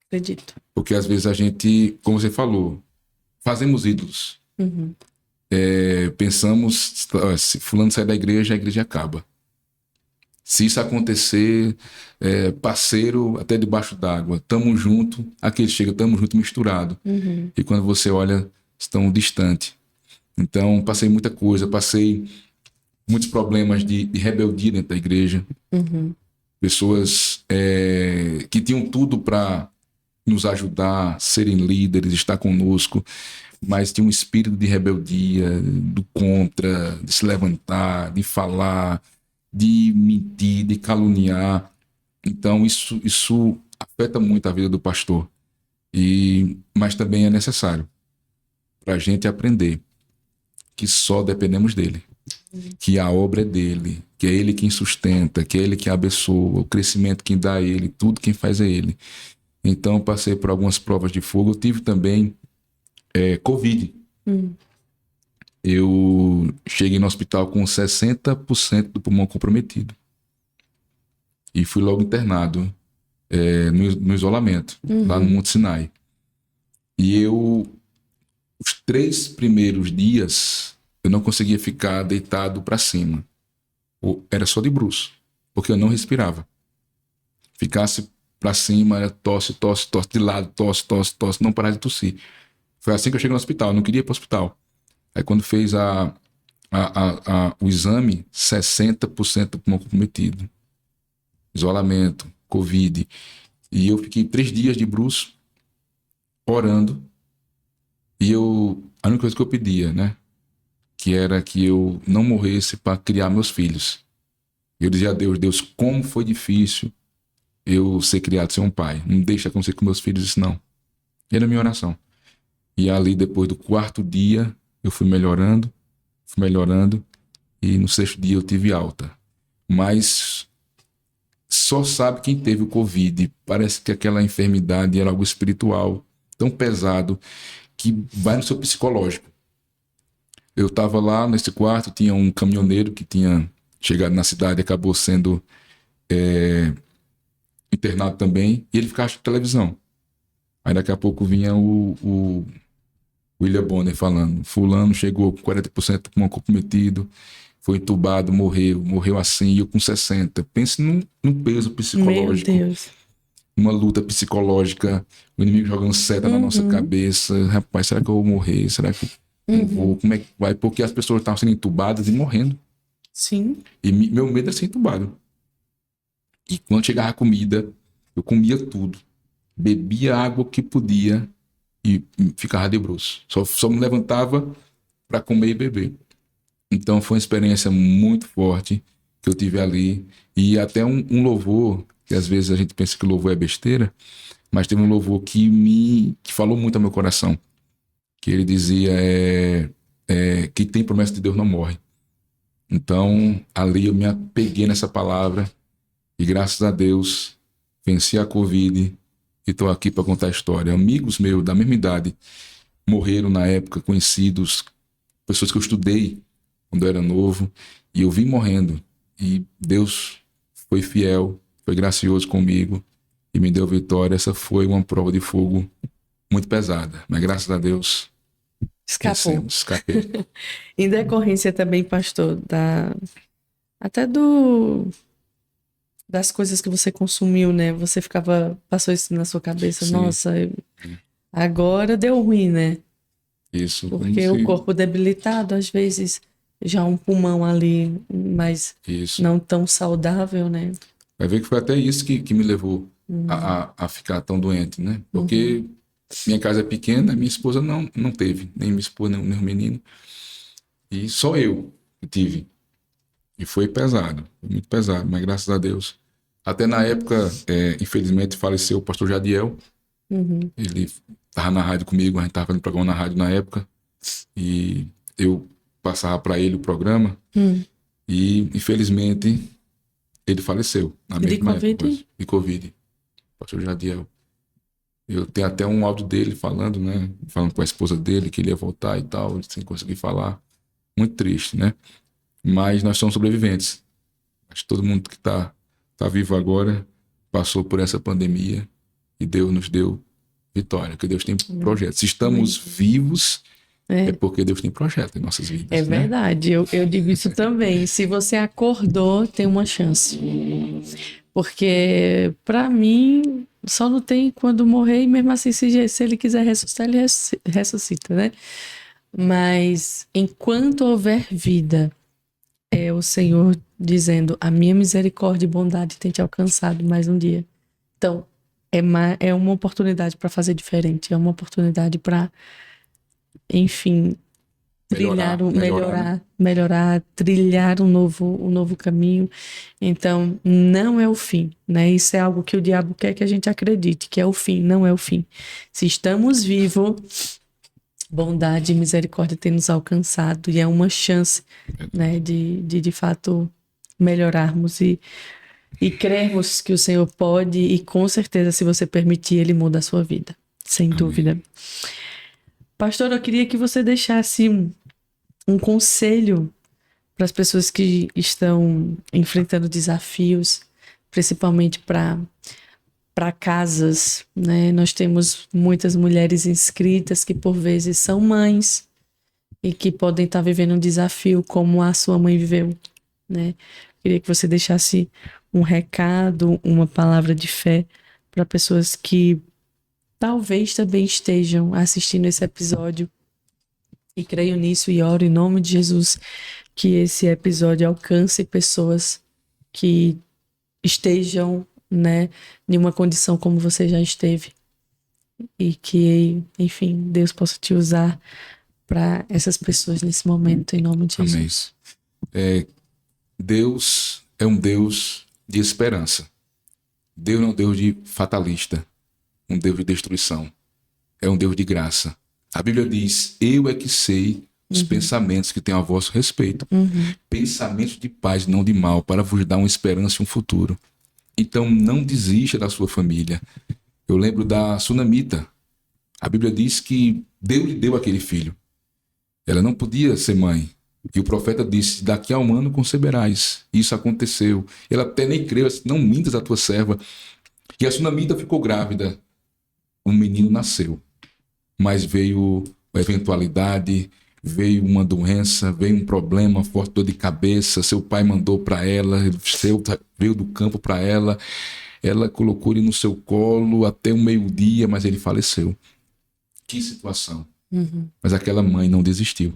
acredito.
Porque às vezes a gente, como você falou, fazemos ídolos. Pensamos, se fulano sair da igreja, a igreja acaba. Se isso acontecer, parceiro até debaixo d'água, tamo junto, aquele chega, tamo junto misturado. E quando você olha, estão distante. Então, passei muita coisa, passei muitos problemas de rebeldia dentro da igreja. Pessoas que tinham tudo para nos ajudar, serem líderes, estar conosco, mas tinha um espírito de rebeldia, do contra, de se levantar, de falar, de mentir, de caluniar. Então isso afeta muito a vida do pastor. Mas também é necessário para a gente aprender que só dependemos dele, que a obra é dele, que é ele quem sustenta, que é ele que abençoa, o crescimento quem dá é ele, tudo quem faz é ele. Então passei por algumas provas de fogo. Eu tive também Covid. Eu cheguei no hospital com 60% do pulmão comprometido. E fui logo internado no isolamento, lá no Monte Sinai. E os 3 primeiros dias, eu não conseguia ficar deitado para cima. Era só de bruços, porque eu não respirava. Ficasse para cima, era tosse, de lado, tosse, não parava de tossir. Foi assim que eu cheguei no hospital, eu não queria ir para o hospital. Aí quando fez o exame, 60% do pulmão comprometido. Isolamento, Covid. E eu fiquei 3 dias de bruços, orando. E a única coisa que eu pedia, né? Que era que eu não morresse para criar meus filhos. Eu dizia a Deus, como foi difícil eu ser criado, ser um pai. Não deixa acontecer com meus filhos isso, não. Era a minha oração. E ali, depois do 4º dia, eu fui melhorando, e no 6º dia eu tive alta. Mas só sabe quem teve o Covid. Parece que aquela enfermidade era algo espiritual, tão pesado, que vai no seu psicológico. Eu estava lá nesse quarto, tinha um caminhoneiro que tinha chegado na cidade e acabou sendo internado também, e ele ficava assistindo televisão. Aí daqui a pouco vinha o William Bonner falando, fulano chegou com 40% do pulmão comprometido, foi entubado, morreu assim, e eu com 60%. Pense num peso psicológico.
Meu Deus.
Uma luta psicológica, o inimigo jogando seta na nossa cabeça. Rapaz, será que eu vou morrer? Será que não vou? Como é que vai? Porque as pessoas estavam sendo entubadas e morrendo.
Sim.
E meu medo era ser entubado. E quando chegava a comida, eu comia tudo. Bebia a água que podia e ficava de bruços. Só me levantava para comer e beber. Então foi uma experiência muito forte que eu tive ali. E até um louvor, que às vezes a gente pensa que louvor é besteira, mas teve um louvor que falou muito ao meu coração. Que ele dizia que tem promessa de Deus não morre. Então ali eu me apeguei nessa palavra e graças a Deus venci a Covid e estou aqui para contar a história. Amigos meus da mesma idade morreram na época, conhecidos, pessoas que eu estudei quando eu era novo, e eu vim morrendo. E Deus foi fiel, foi gracioso comigo e me deu vitória. Essa foi uma prova de fogo muito pesada, mas graças a Deus
Escapou.
Escapei.
Em decorrência também, pastor, das coisas que você consumiu, né? Você passou isso na sua cabeça,
Sim.
nossa, agora deu ruim, né?
Isso.
Porque o corpo debilitado, às vezes, já um pulmão ali, mas
Isso.
não tão saudável, né?
Vai ver que foi até isso que me levou a ficar tão doente, né? Porque minha casa é pequena, minha esposa não teve, nem minha esposa, nem o menino. E só eu que tive. E foi pesado, foi muito pesado, mas graças a Deus. Até na época, infelizmente, faleceu o pastor Jadiel. Ele estava na rádio comigo, a gente estava fazendo programa na rádio na época. E eu passava para ele o programa. E, infelizmente, ele faleceu na mesma época. De Covid. Pastor Jadiel. Eu tenho até um áudio dele falando, né? Falando com a esposa dele que ele ia voltar e tal, sem conseguir falar. Muito triste, né? Mas nós somos sobreviventes. Acho que todo mundo que está vivo agora passou por essa pandemia e Deus nos deu vitória, porque Deus tem projeto. Se estamos vivos, é porque Deus tem projeto em nossas vidas.
É verdade, eu digo isso também. Se você acordou, tem uma chance. Porque, para mim, só não tem quando morrer, e mesmo assim, se ele quiser ressuscitar, ele ressuscita, né? Mas, enquanto houver vida, é o Senhor dizendo: a minha misericórdia e bondade tem te alcançado mais um dia. Então, é uma oportunidade para fazer diferente, é uma oportunidade para, enfim, melhorar, trilhar um novo caminho. Então, não é o fim, né? Isso é algo que o diabo quer que a gente acredite, que é o fim, não é o fim. Se estamos vivos, bondade e misericórdia tem nos alcançado e é uma chance, né, de fato melhorarmos e crermos que o Senhor pode, e com certeza, se você permitir, Ele muda a sua vida, sem dúvida. Pastor, eu queria que você deixasse um conselho para as pessoas que estão enfrentando desafios, principalmente para casas, né? Nós temos muitas mulheres inscritas que por vezes são mães e que podem estar vivendo um desafio como a sua mãe viveu, né? Queria que você deixasse um recado, uma palavra de fé para pessoas que talvez também estejam assistindo esse episódio, e creio nisso e oro em nome de Jesus que esse episódio alcance pessoas que estejam, né, em uma condição como você já esteve, e que, enfim, Deus possa te usar para essas pessoas nesse momento, em nome de Jesus.
Amém. Deus é um Deus de esperança. Deus não é um Deus de fatalista, um Deus de destruição. É um Deus de graça. A Bíblia diz: eu é que sei os pensamentos que tenho a vosso respeito. Pensamentos de paz, não de mal, para vos dar uma esperança e um futuro. Então não desista da sua família. Eu lembro da Sunamita. A Bíblia diz que Deus lhe deu aquele filho. Ela não podia ser mãe. E o profeta disse: daqui a 1 ano conceberás. Isso aconteceu. Ela até nem creu, disse: não mintas a tua serva. E a Sunamita ficou grávida. Um menino nasceu. Mas veio a eventualidade, veio uma doença, veio um problema, forte dor de cabeça. Seu pai mandou para ela, veio do campo para ela. Ela colocou ele no seu colo até o meio-dia, mas ele faleceu. Que situação. Mas aquela mãe não desistiu.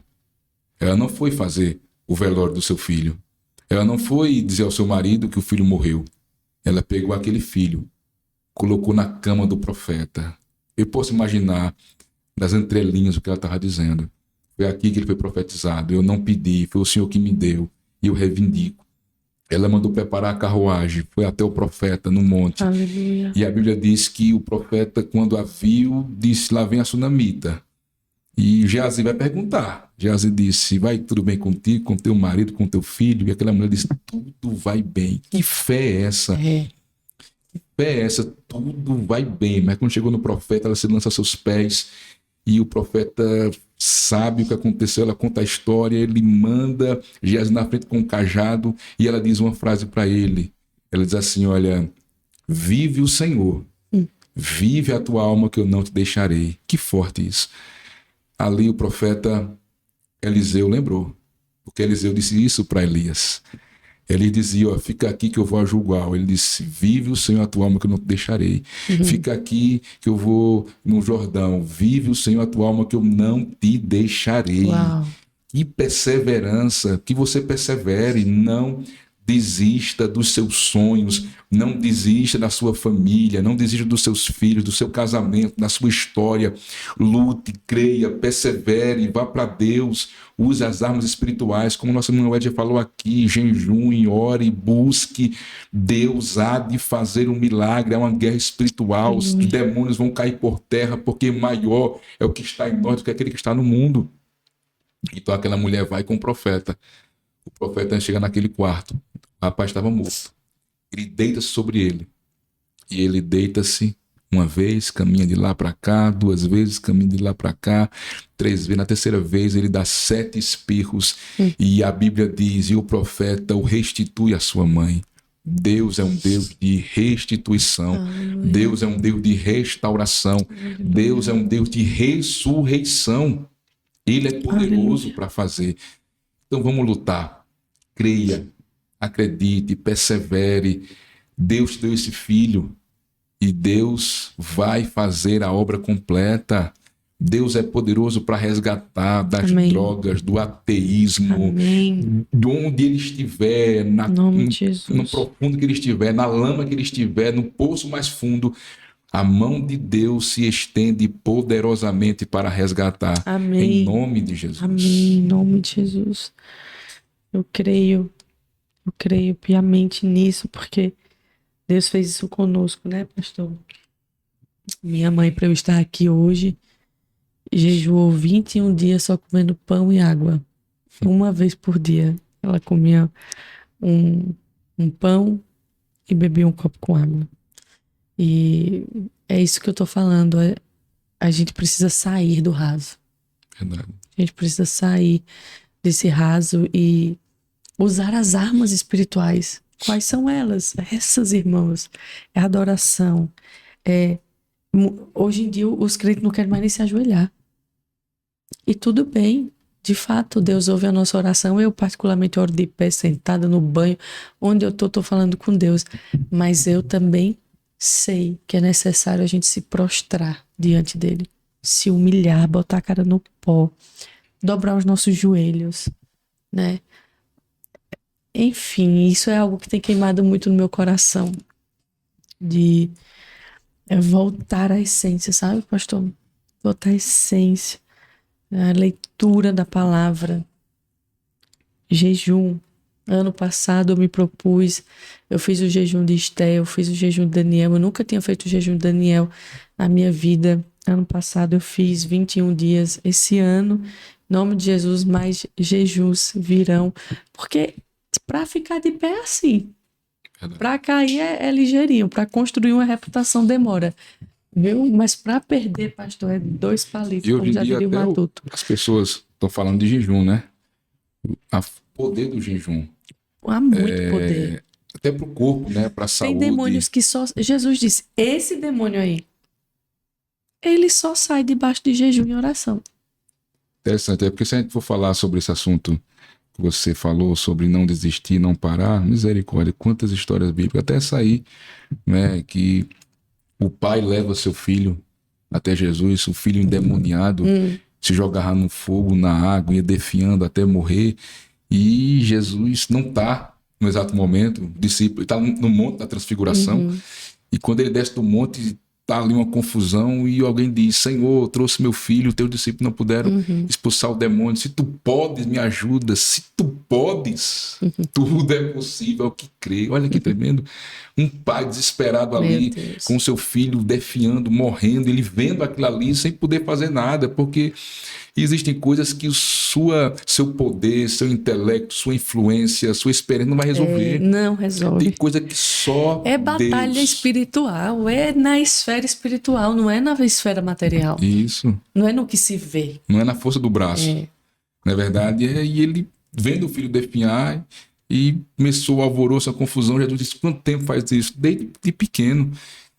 Ela não foi fazer o velório do seu filho. Ela não foi dizer ao seu marido que o filho morreu. Ela pegou aquele filho, colocou na cama do profeta. Eu posso imaginar das entrelinhas o que ela estava dizendo. Foi aqui que ele foi profetizado. Eu não pedi, foi o Senhor que me deu. E eu reivindico. Ela mandou preparar a carruagem, foi até o profeta no monte.
Aleluia.
E a Bíblia diz que o profeta, quando a viu, disse: lá vem a Sunamita. E Geazi vai perguntar. Geazi disse: vai tudo bem contigo, com teu marido, com teu filho? E aquela mulher disse: tudo vai bem. Que fé é essa? Que fé é essa? Tudo vai bem. Mas quando chegou no profeta, ela se lança aos seus pés. E o profeta sabe o que aconteceu, ela conta a história, ele manda Geazi na frente com um cajado e ela diz uma frase para ele. Ela diz assim: olha, vive o Senhor, vive a tua alma que eu não te deixarei. Que forte isso. Ali o profeta Eliseu lembrou, porque Eliseu disse isso para Elias. Ele dizia: ó, fica aqui que eu vou a Gilgal. Ele disse: vive o Senhor a tua alma que eu não te deixarei. Fica aqui que eu vou no Jordão. Vive o Senhor a tua alma que eu não te deixarei.
Uau.
Que perseverança, que você persevere, não desista dos seus sonhos, não desista da sua família, não desista dos seus filhos, do seu casamento, da sua história. Lute, creia, persevere, vá para Deus, use as armas espirituais, como nosso irmão Ed falou aqui, jejum, ore, busque. Deus há de fazer um milagre, é uma guerra espiritual, os demônios vão cair por terra, porque maior é o que está em nós do que aquele que está no mundo. Então aquela mulher vai com o profeta chega naquele quarto, o rapaz estava morto, ele deita-se sobre ele, e ele deita-se uma vez, caminha de lá para cá, 2 vezes, caminha de lá para cá, 3 vezes, na terceira vez ele dá 7 espirros, e a Bíblia diz, e o profeta o restitui à sua mãe. Deus é um Deus de restituição, Deus é um Deus de restauração, Deus é um Deus de ressurreição, Ele é poderoso para fazer. Então vamos lutar, creia, acredite, persevere. Deus deu esse filho e Deus vai fazer a obra completa. Deus é poderoso para resgatar das drogas, do ateísmo, de onde ele estiver, no profundo que ele estiver, na lama que ele estiver, no poço mais fundo. A mão de Deus se estende poderosamente para resgatar.
Amém.
Em nome de Jesus.
Amém. Em nome de Jesus. Eu creio piamente nisso, porque Deus fez isso conosco, né, pastor? Minha mãe, para eu estar aqui hoje, jejuou 21 dias só comendo pão e água. Uma vez por dia. Ela comia um pão e bebia um copo com água. E é isso que eu tô falando. A gente precisa sair do raso.
Verdade.
A gente precisa sair desse raso e usar as armas espirituais. Quais são elas? Essas, irmãos. É adoração. Hoje em dia os crentes não querem mais nem se ajoelhar. E tudo bem. De fato, Deus ouve a nossa oração. Eu particularmente oro de pé, sentada no banho. Onde eu tô falando com Deus. Mas eu também sei que é necessário a gente se prostrar diante dele, se humilhar, botar a cara no pó, dobrar os nossos joelhos, né? Enfim, isso é algo que tem queimado muito no meu coração, de voltar à essência, sabe, pastor? Voltar à essência, a leitura da palavra, jejum. Ano passado eu me propus, eu fiz o jejum de Esté, eu fiz o jejum de Daniel, eu nunca tinha feito o jejum de Daniel na minha vida. Ano passado eu fiz 21 dias, esse ano, em nome de Jesus, mais jejuns virão, porque para ficar de pé é assim, para cair é ligeirinho, para construir uma reputação demora, viu? Mas para perder, pastor, é 2 palitos,
e hoje
como já
em dia
diria um adulto.
as pessoas estão falando de jejum, né? Poder do jejum.
Há muito poder.
Até para o corpo, né? Para a saúde.
Tem demônios que só... Jesus disse, esse demônio aí, ele só sai debaixo de jejum e oração.
Interessante, porque se a gente for falar sobre esse assunto que você falou, sobre não desistir, não parar, misericórdia, quantas histórias bíblicas, até sair, né? Que o pai leva seu filho até Jesus, o filho endemoniado, se jogava no fogo, na água, ia defiando até morrer. E Jesus não está no exato momento, o discípulo está no monte da transfiguração, e quando ele desce do monte, está ali uma confusão, e alguém diz, Senhor, trouxe meu filho, teus discípulos não puderam expulsar o demônio, se tu podes, me ajuda, se tu podes, tudo é possível, é o que crê. Olha que tremendo, um pai desesperado ali, com seu filho defiando, morrendo, ele vendo aquilo ali, sem poder fazer nada, porque existem coisas que seu poder, seu intelecto, sua influência, sua experiência não vai resolver.
Não resolve.
Tem coisa que só
é batalha
Deus.
espiritual, é na esfera espiritual, não é na esfera material.
Isso.
Não é no que se vê.
Não é na força do braço. Na verdade, e ele vendo o filho definhar e começou o alvoroço, a confusão. Jesus disse, quanto tempo faz isso? Desde pequeno.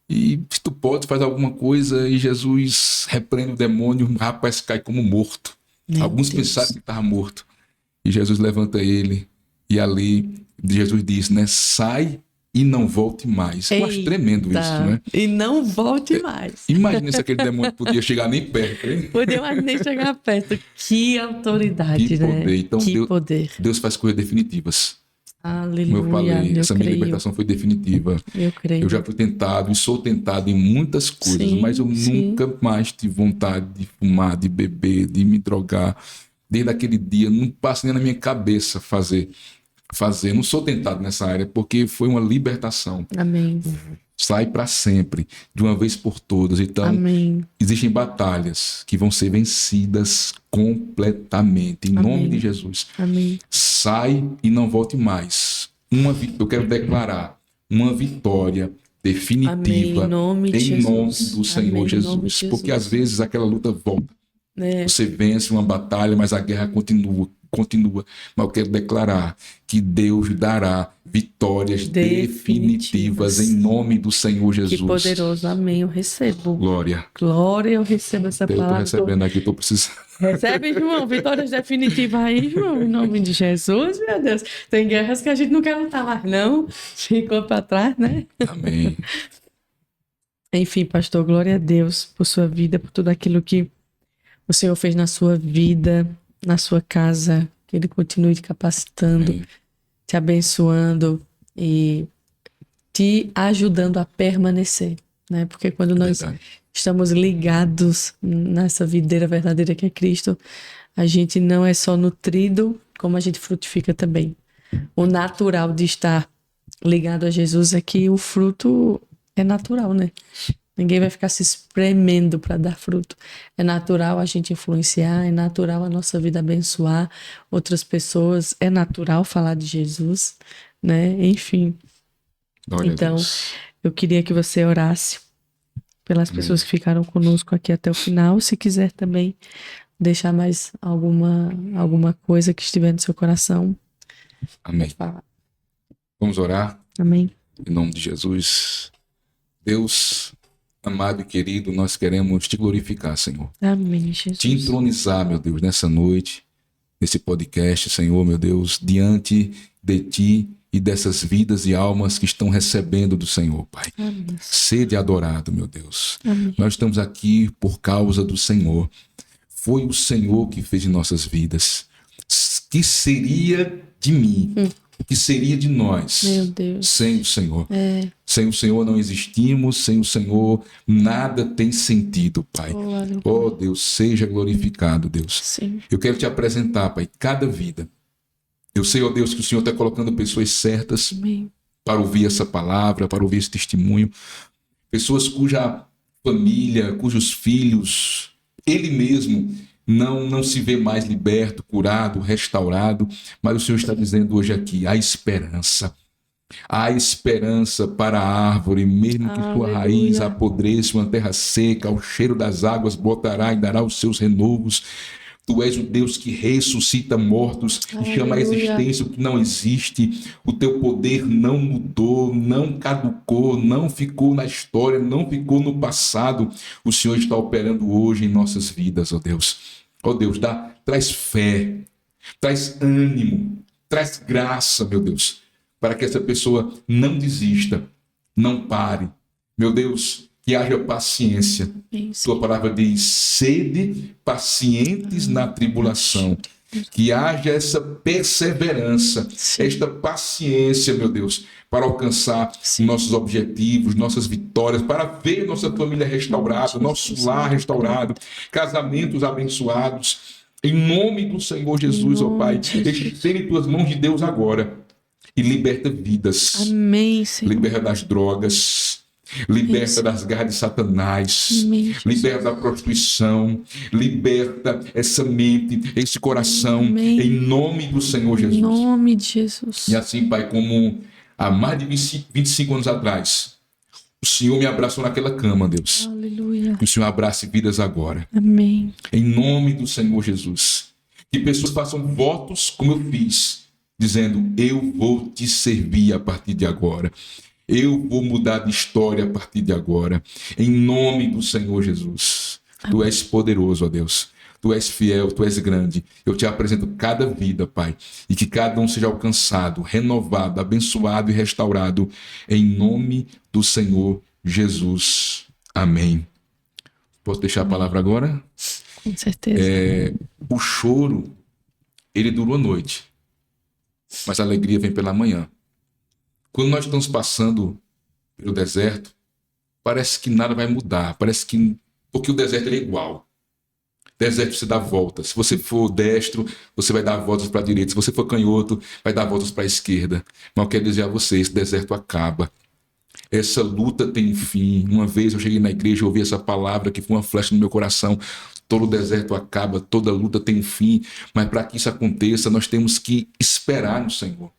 E se tu pode fazer alguma coisa, e Jesus repreende o demônio, o rapaz cai como morto. Alguns pensaram que estava morto. E Jesus levanta ele, e ali Jesus diz, né? Sai e não volte mais. Eu acho tremendo isso, né?
E não volte mais.
Imagina se aquele demônio podia chegar nem perto. Hein?
Podia mais nem chegar perto. Que autoridade,
que poder.
né?
Então,
que poder.
Deus faz coisas definitivas. Como eu
Aleluia.
falei,
Eu
essa minha
creio.
libertação foi definitiva.
Eu creio.
Eu já fui tentado e sou tentado em muitas coisas,
Sim,
mas eu
sim.
nunca mais tive vontade de fumar, de beber, de me drogar. Desde aquele dia, não passa nem na minha cabeça fazer. Não sou tentado nessa área, porque foi uma libertação.
Amém.
Sai para sempre, de uma vez por todas. Então,
Amém.
existem batalhas que vão ser vencidas completamente, em nome de Jesus.
Amém.
Sai e não volte mais. Eu quero declarar uma vitória definitiva
Amém. Em nome de
em nome
Jesus.
do Senhor
Amém. Em nome de
Jesus.
Jesus.
Porque às vezes aquela luta volta.
É.
Você vence uma batalha, mas a guerra continua. Mas eu quero declarar que Deus dará vitórias definitivas em nome do Senhor Jesus.
Que poderoso. Amém. Eu recebo.
Glória.
Glória, eu recebo essa
Eu estou
palavra.
recebendo aqui, estou precisando.
Recebe, João, vitórias definitivas aí, João, em nome de Jesus, meu Deus. Tem guerras que a gente não quer lutar mais, não. Ficou para trás, né?
Amém.
Enfim, pastor, glória a Deus por sua vida, por tudo aquilo que o Senhor fez na sua vida, na sua casa. Que Ele continue te capacitando,
Amém.
te abençoando e te ajudando a permanecer, né? Porque quando nós
Verdade.
estamos ligados nessa videira verdadeira que é Cristo, a gente não é só nutrido, como a gente frutifica também. O natural de estar ligado a Jesus é que o fruto é natural, né? Ninguém vai ficar se espremendo para dar fruto. É natural a gente influenciar, é natural a nossa vida abençoar outras pessoas, é natural falar de Jesus, né? Enfim.
Glória a
Então,
Deus.
eu queria que você orasse pelas pessoas que ficaram conosco aqui até o final. Se quiser também deixar mais alguma coisa que estiver no seu coração,
Amém.
pode falar.
Vamos orar
Amém.
em nome de Jesus. Deus, amado e querido, nós queremos te glorificar, Senhor.
Amém, Jesus.
Te entronizar, meu Deus, nessa noite, nesse podcast, Senhor, meu Deus, diante de ti e dessas vidas e almas que estão recebendo do Senhor, Pai.
Amém.
Sede adorado, meu Deus.
Amém.
Nós estamos aqui por causa do Senhor. Foi o Senhor que fez em nossas vidas. Que seria de mim? O que seria de nós?
Meu Deus.
Sem o Senhor.
É.
Sem o Senhor não existimos, sem o Senhor nada tem sentido, Pai. Oh, Deus, seja glorificado, Deus.
Sim.
Eu quero te apresentar, Pai, cada vida. Eu sei, ó Deus, que o Senhor está colocando pessoas certas
Amém.
para ouvir essa palavra, para ouvir esse testemunho. Pessoas cuja família, cujos filhos, ele mesmo não se vê mais liberto, curado, restaurado, mas o Senhor está dizendo hoje aqui, há esperança. Há esperança para a árvore, mesmo que sua
Aleluia.
raiz apodreça uma terra seca, ao cheiro das águas brotará e dará os seus renovos. Tu és o Deus que ressuscita mortos e chama à existência o que não existe. O teu poder não mudou, não caducou, não ficou na história, não ficou no passado. O Senhor está operando hoje em nossas vidas, ó Deus. Ó Deus, traz fé, traz ânimo, traz graça, meu Deus, para que essa pessoa não desista, não pare. Meu Deus, que haja paciência.
Isso.
Tua palavra diz, sede pacientes na tribulação. Que haja essa perseverança, esta paciência, meu Deus, para alcançar nossos objetivos, nossas vitórias, para ver nossa família restaurada, nosso lar restaurado, casamentos abençoados. Em nome do Senhor Jesus, ó Pai, estende tuas mãos de Deus agora e liberta vidas.
Amém, Senhor.
Liberta das drogas, liberta das garras de Satanás,
Amém,
liberta da prostituição, liberta essa mente, esse coração,
Amém.
em nome do Senhor Jesus.
Em nome de Jesus.
E assim, Pai, como há mais de 25 anos atrás, o Senhor me abraçou naquela cama, Deus.
Aleluia.
Que o Senhor abrace vidas agora.
Amém.
Em nome do Senhor Jesus. Que pessoas façam votos como eu fiz, dizendo, eu vou te servir a partir de agora. Eu vou mudar de história a partir de agora. Em nome do Senhor Jesus. Tu és poderoso, ó Deus. Tu és fiel, tu és grande. Eu te apresento cada vida, Pai. E que cada um seja alcançado, renovado, abençoado e restaurado. Em nome do Senhor Jesus. Amém. Posso deixar a palavra agora?
Com certeza.
O choro, ele dura uma noite. mas a alegria vem pela manhã. Quando nós estamos passando pelo deserto, parece que nada vai mudar, porque o deserto ele é igual. Deserto você dá voltas. Se você for destro, você vai dar voltas para a direita. Se você for canhoto, vai dar voltas para a esquerda. Mas eu quero dizer a você, esse deserto acaba. Essa luta tem um fim. Uma vez eu cheguei na igreja e ouvi essa palavra que foi uma flecha no meu coração. Todo deserto acaba, toda luta tem um fim. Mas para que isso aconteça, nós temos que esperar no Senhor.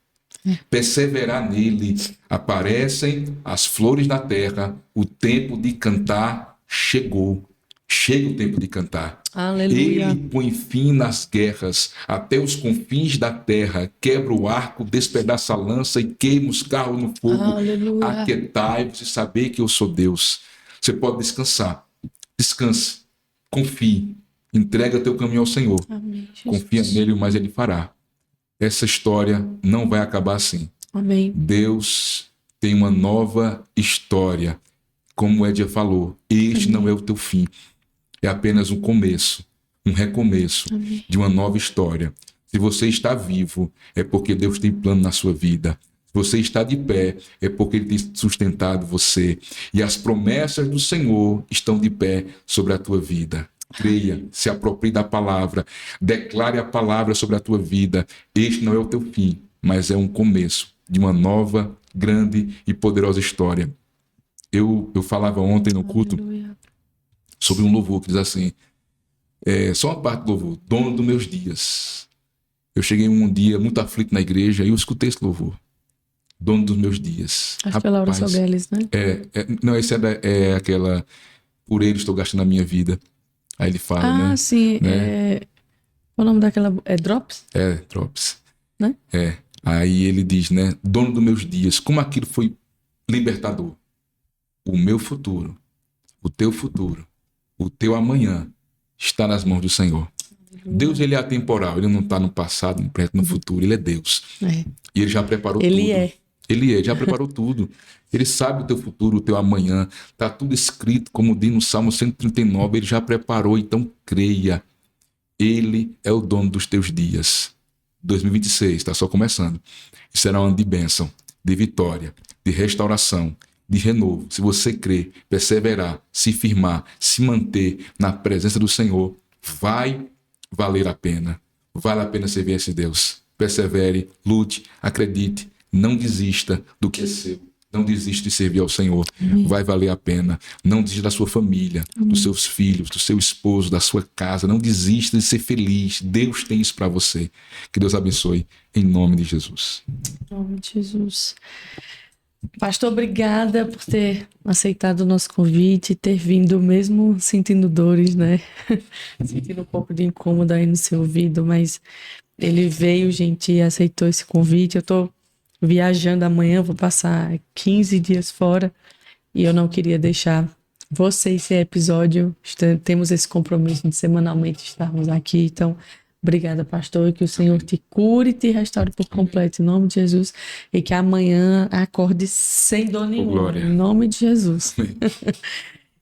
Perseverar nele. Aparecem as flores da terra. O tempo de cantar chegou. Chega o tempo de cantar.
Aleluia.
Ele põe fim nas guerras, até os confins da terra, quebra o arco, despedaça a lança e queima os carros no fogo.
Aleluia.
Aquietai-vos e saber que eu sou Deus. Você pode descansar. Descanse. Confie. Entrega teu caminho ao Senhor.
Amém,
Confia nele, mas ele fará. Essa história não vai acabar assim.
Amém.
Deus tem uma nova história. Como o Edia falou, este não é o teu fim. É apenas um começo, um recomeço de uma nova história. Se você está vivo, é porque Deus tem plano na sua vida. Se você está de pé, é porque Ele tem sustentado você. E as promessas do Senhor estão de pé sobre a tua vida. Creia, se aproprie da palavra, declare a palavra sobre a tua vida. Este não é o teu fim, mas é um começo de uma nova, grande e poderosa história. Eu falava ontem no culto sobre um louvor que diz assim, só uma parte do louvor, dono dos meus dias. Eu cheguei um dia muito aflito na igreja e eu escutei esse louvor. Dono dos meus dias.
Acho que é Laura Sogueles, né?
Não, esse é aquela, por ele estou gastando a minha vida. Aí ele fala, né?
Ah, sim.
Né?
O nome daquela... É Drops?
É, Drops.
Né?
Aí ele diz, né? Dono dos meus dias. Como aquilo foi libertador. O meu futuro, o teu futuro, o teu amanhã está nas mãos do Senhor. Deus, ele é atemporal, ele não está no passado, no presente, no futuro, ele é Deus. E ele já preparou tudo. Ele já preparou tudo. Ele sabe o teu futuro, o teu amanhã. Está tudo escrito, como diz no Salmo 139, ele já preparou, então creia. Ele é o dono dos teus dias. 2026 está só começando. E será um ano de bênção, de vitória, de restauração, de renovo. Se você crer, perseverar, se firmar, se manter na presença do Senhor, vai valer a pena. Vale a pena servir a esse Deus. Persevere, lute, acredite, não desista do que é seu. Não desista de servir ao Senhor. Amém. Vai valer a pena. Não desista da sua família, dos seus filhos, do seu esposo, da sua casa. Não desista de ser feliz. Deus tem isso para você. Que Deus abençoe em nome de Jesus.
Em nome de Jesus. Pastor, obrigada por ter aceitado o nosso convite, ter vindo mesmo sentindo dores, né? Sentindo um pouco de incômodo aí no seu ouvido, mas ele veio, gente, e aceitou esse convite. Eu tô viajando amanhã, vou passar 15 dias fora e eu não queria deixar você esse episódio. Temos esse compromisso de semanalmente estarmos aqui, então obrigada, pastor, que o Senhor te cure e te restaure por completo, em nome de Jesus, e que amanhã acorde sem dor nenhuma, em nome de Jesus.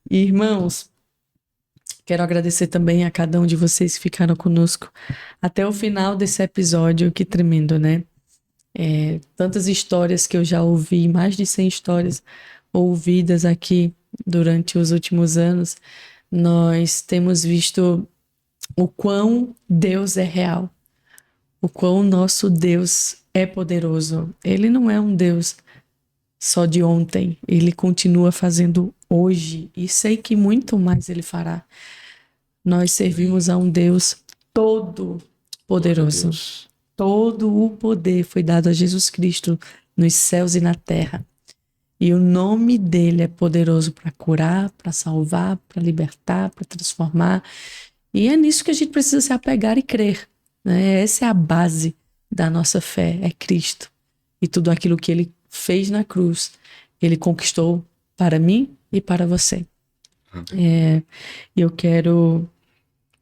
E, irmãos, quero agradecer também a cada um de vocês que ficaram conosco até o final desse episódio, que tremendo, né? Tantas histórias que eu já ouvi, mais de 100 histórias ouvidas aqui durante os últimos anos. Nós temos visto o quão Deus é real, o quão nosso Deus é poderoso. Ele não é um Deus só de ontem, ele continua fazendo hoje e sei que muito mais ele fará. Nós servimos a um Deus todo poderoso. Todo o poder foi dado a Jesus Cristo nos céus e na terra. E o nome dele é poderoso para curar, para salvar, para libertar, para transformar. E é nisso que a gente precisa se apegar e crer, né? Essa é a base da nossa fé, é Cristo. E tudo aquilo que ele fez na cruz, ele conquistou para mim e para você. Eu quero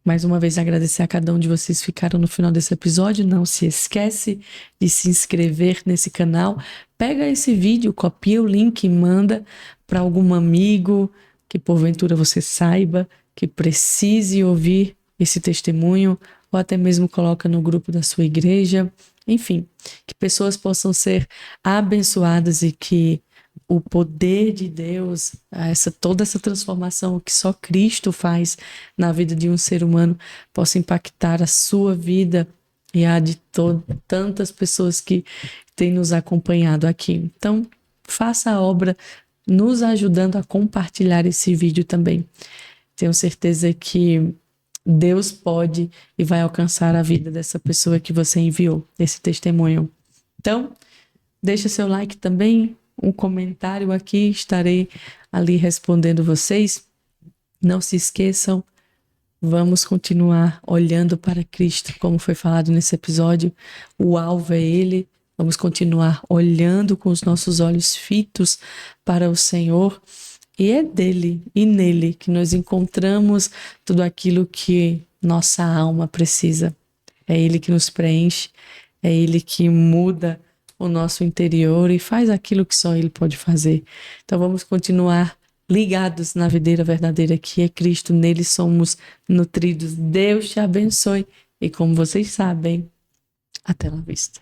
mais uma vez agradecer a cada um de vocês que ficaram no final desse episódio. Não se esquece de se inscrever nesse canal. Pega esse vídeo, copia o link e manda para algum amigo que porventura você saiba que precise ouvir esse testemunho, ou até mesmo coloca no grupo da sua igreja. enfim, que pessoas possam ser abençoadas e que o poder de Deus, toda essa transformação que só Cristo faz na vida de um ser humano, possa impactar a sua vida e a de tantas pessoas que têm nos acompanhado aqui. Então, faça a obra nos ajudando a compartilhar esse vídeo também. Tenho certeza que Deus pode e vai alcançar a vida dessa pessoa que você enviou, esse testemunho. Então, deixa seu like também, um comentário aqui, estarei ali respondendo vocês. Não se esqueçam, vamos continuar olhando para Cristo, como foi falado nesse episódio. O alvo é Ele. Vamos continuar olhando com os nossos olhos fitos para o Senhor. E é dele e nele que nós encontramos tudo aquilo que nossa alma precisa. É Ele que nos preenche, é Ele que muda o nosso interior e faz aquilo que só Ele pode fazer. Então vamos continuar ligados na videira verdadeira que é Cristo. Nele somos nutridos. Deus te abençoe. E como vocês sabem, até lá vista.